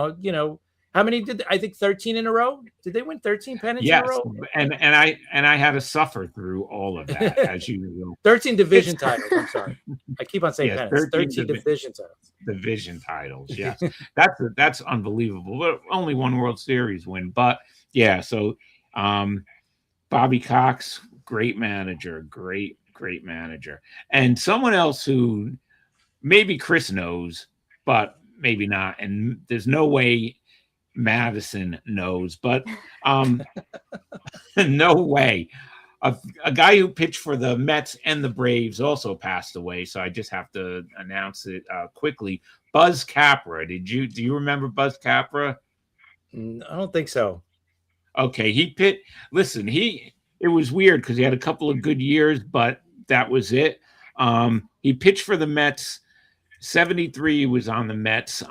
How many I think 13 in a row? Did they win 13 pennants in a row? And I had to suffer through all of that as usual. 13 division titles. I'm sorry. I keep on saying pennants. 13 division titles. Division titles, yes. That's unbelievable. But only one World Series win. But yeah, so Bobby Cox, great manager, great manager. And someone else who maybe Chris knows, but maybe not. And there's no way Madison knows, but no way. A guy who pitched for the Mets and the Braves also passed away, so I just have to announce it quickly. Buzz Capra. Do you remember Buzz Capra? I don't think so. Okay, it was weird because he had a couple of good years, but that was it. He pitched for the Mets. 73 he was on the Mets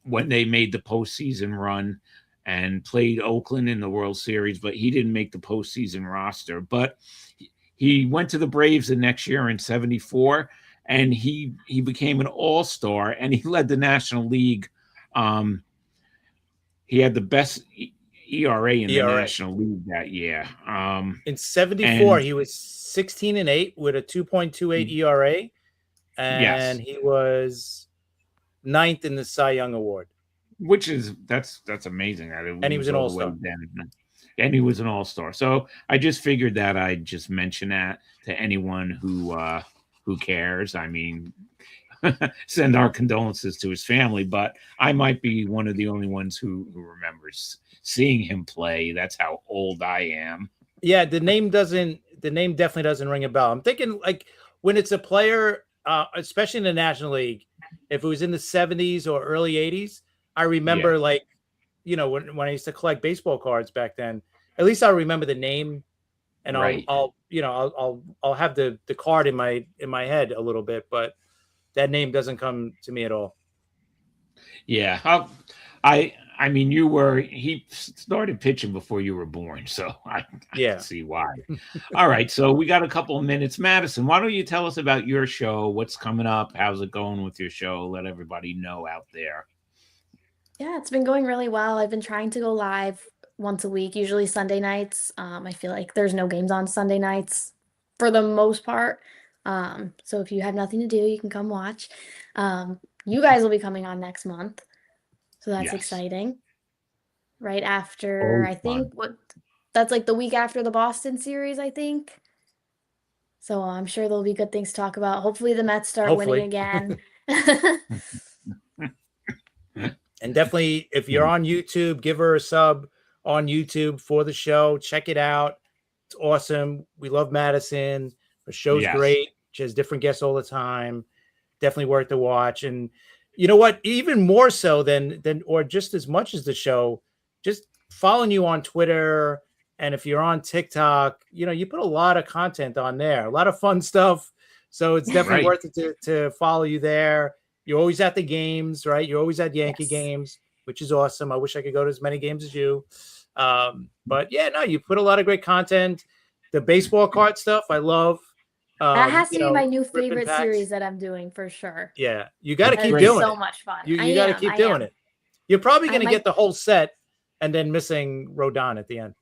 when they made the postseason run and played Oakland in the World Series, but he didn't make the postseason roster. But he went to the Braves the next year in 74, and he became an all-star, and he led the National League. He had the best ERA in the National League that year. In 74, he was 16-8 with a 2.28 ERA, and he was 9th in the Cy Young Award. Which is that's amazing. And he was an all-star. And he was an all-star. So I just figured that I'd just mention that to anyone who cares. I mean, send our condolences to his family, but I might be one of the only ones who remembers seeing him play. That's how old I am. Yeah, the name definitely doesn't ring a bell. I'm thinking like when it's a player, especially in the National League, if it was in the 70s or early 80s, I remember when I used to collect baseball cards back then, at least I'll remember the name, and I'll have the card in my head a little bit, but that name doesn't come to me at all. Yeah. I mean, he started pitching before you were born, so I can see why. All right, so we got a couple of minutes. Madison, why don't you tell us about your show? What's coming up? How's it going with your show? Let everybody know out there. Yeah, it's been going really well. I've been trying to go live once a week, usually Sunday nights. I feel like there's no games on Sunday nights for the most part. So if you have nothing to do, you can come watch. You guys will be coming on next month. So that's exciting. Right after, I think that's like the week after the Boston series, I think. So I'm sure there'll be good things to talk about. Hopefully the Mets start winning again. And definitely, if you're on YouTube, give her a sub on YouTube for the show. Check it out. It's awesome. We love Madison. Her show's great. She has different guests all the time. Definitely worth to watch. And you know what? Even more so than or just as much as the show, just following you on Twitter. And if you're on TikTok, you put a lot of content on there, a lot of fun stuff. So it's definitely worth it to follow you there. You're always at the games, right? You're always at Yankee games, which is awesome. I wish I could go to as many games as you. But yeah, no, you put a lot of great content. The baseball card stuff, I love. That has to be my new ripping favorite packs. series that I'm doing for sure. Yeah, you got to keep It's doing so it. much fun. You got to keep doing it. You're probably going to get the whole set and then missing Rodon at the end.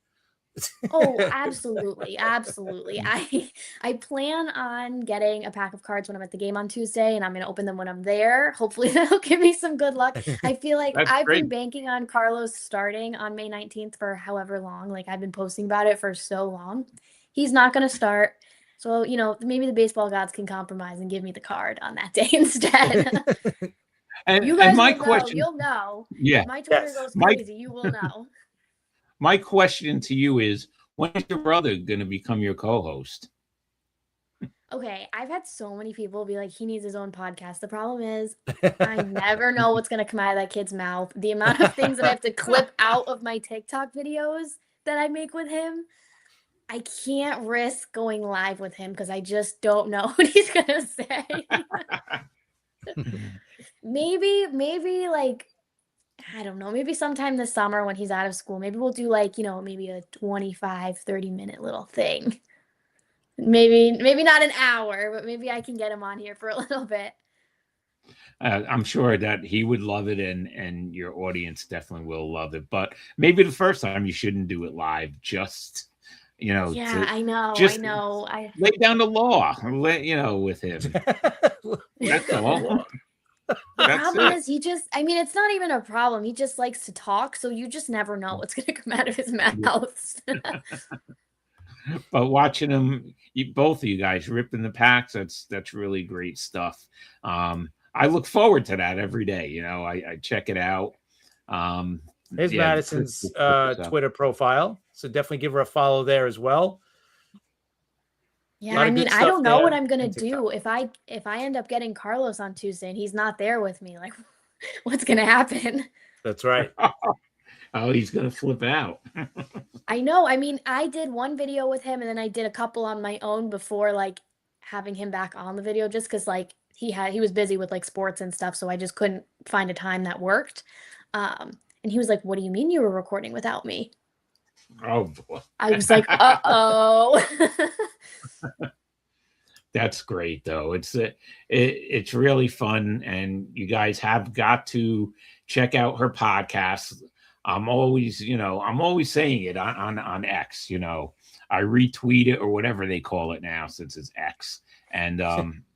Oh, absolutely. Absolutely. I plan on getting a pack of cards when I'm at the game on Tuesday, and I'm going to open them when I'm there. Hopefully that'll give me some good luck. I feel like I've been banking on Carlos starting on May 19th for however long. Like, I've been posting about it for so long. He's not going to start. So, maybe the baseball gods can compromise and give me the card on that day instead. You guys will know. You'll know. Yeah. My Twitter goes crazy. You will know. My question to you is, when is your brother going to become your co-host? Okay, I've had so many people be like, he needs his own podcast. The problem is I never know what's going to come out of that kid's mouth. The amount of things that I have to clip out of my TikTok videos that I make with him, I can't risk going live with him because I just don't know what he's going to say. Maybe like, I don't know, maybe sometime this summer when he's out of school, maybe we'll do like, maybe a 25, 30-minute little thing. Maybe not an hour, but maybe I can get him on here for a little bit. I'm sure that he would love it, and your audience definitely will love it. But maybe the first time you shouldn't do it live. Just, Yeah, I know. I lay down the law. With him. That's all. The problem is it's not even a problem. He just likes to talk, so you just never know what's going to come out of his mouth. But watching him, both of you guys ripping the packs, that's really great stuff. I look forward to that every day. I check it out. Here's Madison's Twitter profile, so definitely give her a follow there as well. Yeah, I don't know what I'm gonna do if I end up getting Carlos on Tuesday and he's not there with me. Like, what's gonna happen? That's right. Oh, he's gonna flip out. I know. I did one video with him, and then I did a couple on my own before like having him back on the video, just because like he was busy with like sports and stuff, so I just couldn't find a time that worked. And he was like, "What do you mean you were recording without me?" Oh boy. I was like, "Uh-oh." That's great though. It's really fun, and you guys have got to check out her podcast. I'm always saying it on X, I retweet it or whatever they call it now since it's X. And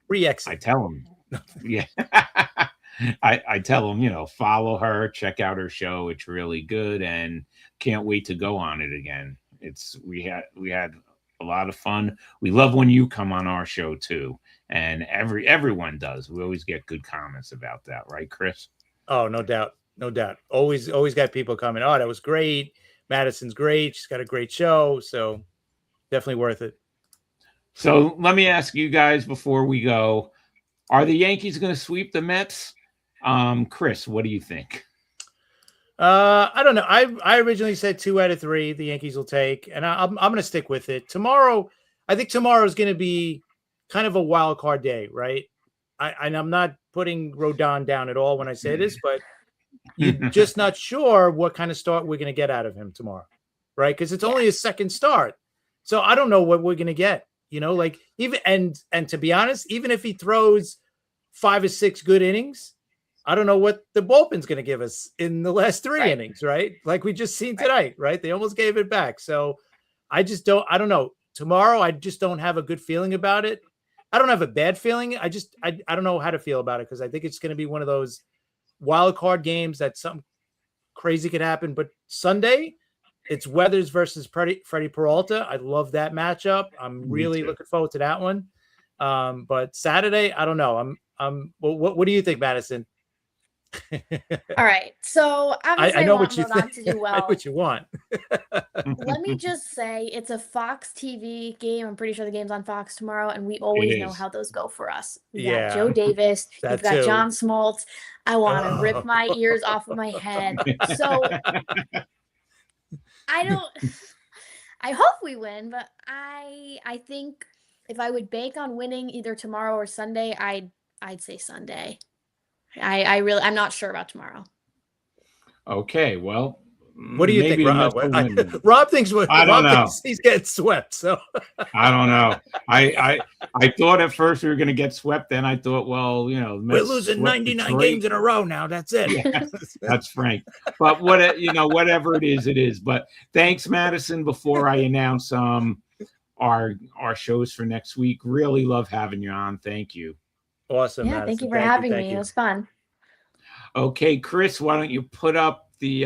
re-X. I tell them, yeah. I tell them, follow her, check out her show. It's really good, and can't wait to go on it again. We had a lot of fun. We love when you come on our show too, and everyone does. We always get good comments about that, right, Chris? Oh, no doubt. Always got people coming. Oh, that was great. Madison's great. She's got a great show, so definitely worth it. So let me ask you guys before we go: are the Yankees going to sweep the Mets? Chris, what do you think? I don't know. I originally said 2 out of 3 the Yankees will take, and I'm going to stick with it. I think tomorrow is going to be kind of a wild card day, right? I'm not putting Rodon down at all when I say this, but you're just not sure what kind of start we're going to get out of him tomorrow, right? Because it's only his second start, so I don't know what we're going to get. Like even and to be honest, even if he throws 5 or 6 good innings, I don't know what the bullpen's going to give us in the last 3 innings, right? Like we just seen tonight, right? They almost gave it back. So I don't know. Tomorrow, I just don't have a good feeling about it. I don't have a bad feeling. I don't know how to feel about it because I think it's going to be one of those wild card games that something crazy could happen. But Sunday, it's Weathers versus Freddie Peralta. I love that matchup. I'm really looking forward to that one. But Saturday, I don't know. What do you think, Madison? All right. So obviously I know what you think. To do well. I know what you want. Let me just say it's a Fox TV game. I'm pretty sure the game's on Fox tomorrow, and we always know how those go for us. We got Joe Davis. We've got John Smoltz. I want to rip my ears off of my head. So I hope we win, but I think if I would bank on winning either tomorrow or Sunday, I'd say Sunday. I'm not sure about tomorrow. Okay, well, What do you think, maybe to Rob? miss the Windmill. Rob thinks I don't know. he's getting swept. So I don't know. I thought at first we were going to get swept. Then I thought, well, we're losing 99 games in a row now. That's it. Yeah, that's frank. But whatever it is. But thanks, Madison. Before I announce our shows for next week, really love having you on. Thank you. Awesome. Yeah, Madison. thank you for having me. It was fun. Okay, Chris, why don't you put up the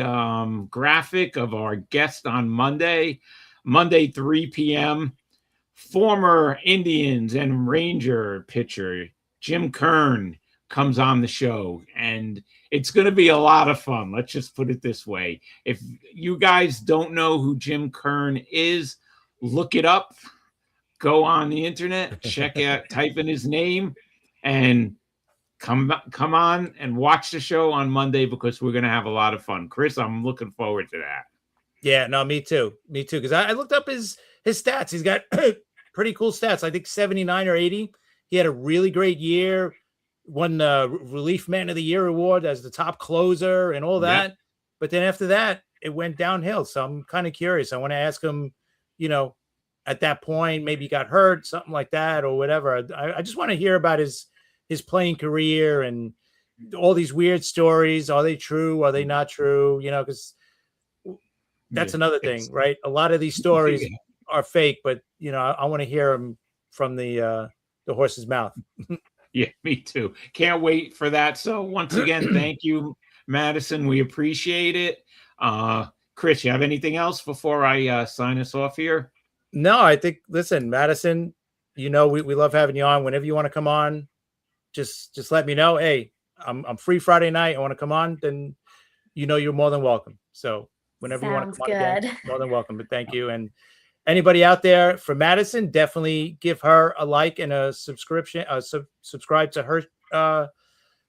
graphic of our guest on Monday, 3 p.m. Former Indians and Ranger pitcher Jim Kern comes on the show, and it's going to be a lot of fun. Let's just put it this way. If you guys don't know who Jim Kern is, look it up. Go on the internet, check out, type in his name, and come on and watch the show on Monday, because we're going to have a lot of fun. Chris, I'm looking forward to that. Yeah, no, me too. Because I looked up his stats. He's got pretty cool stats. I think 79 or 80. He had a really great year. Won the Relief Man of the Year award as the top closer and all that. Yep. But then after that, it went downhill. So I'm kind of curious. I want to ask him, at that point, maybe he got hurt, something like that, or whatever. I just want to hear about his playing career and all these weird stories. Are they true? Are they not true? Because that's another thing, right? A lot of these stories are fake, but I want to hear them from the horse's mouth. Yeah, me too. Can't wait for that. So once again, thank you, Madison. We appreciate it. Chris, you have anything else before I sign us off here? No, I think, listen, Madison, we love having you on. Whenever you want to come on, just let me know. Hey, I'm free Friday night. I want to come on. Then you're more than welcome. So whenever you want to come on again, more than welcome. But thank you. And anybody out there for Madison, definitely give her a like and a subscription. Subscribe to her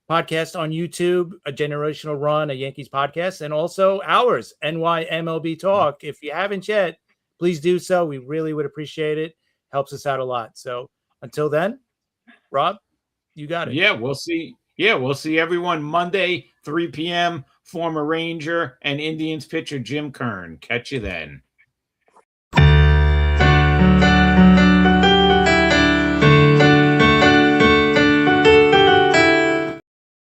podcast on YouTube, A Generational Run, a Yankees podcast, and also ours, NYMLB Talk. If you haven't yet, please do so. We really would appreciate it. Helps us out a lot. So until then, Rob, you got it. Yeah, we'll see. Yeah, we'll see everyone Monday, 3 p.m. Former Ranger and Indians pitcher Jim Kern. Catch you then.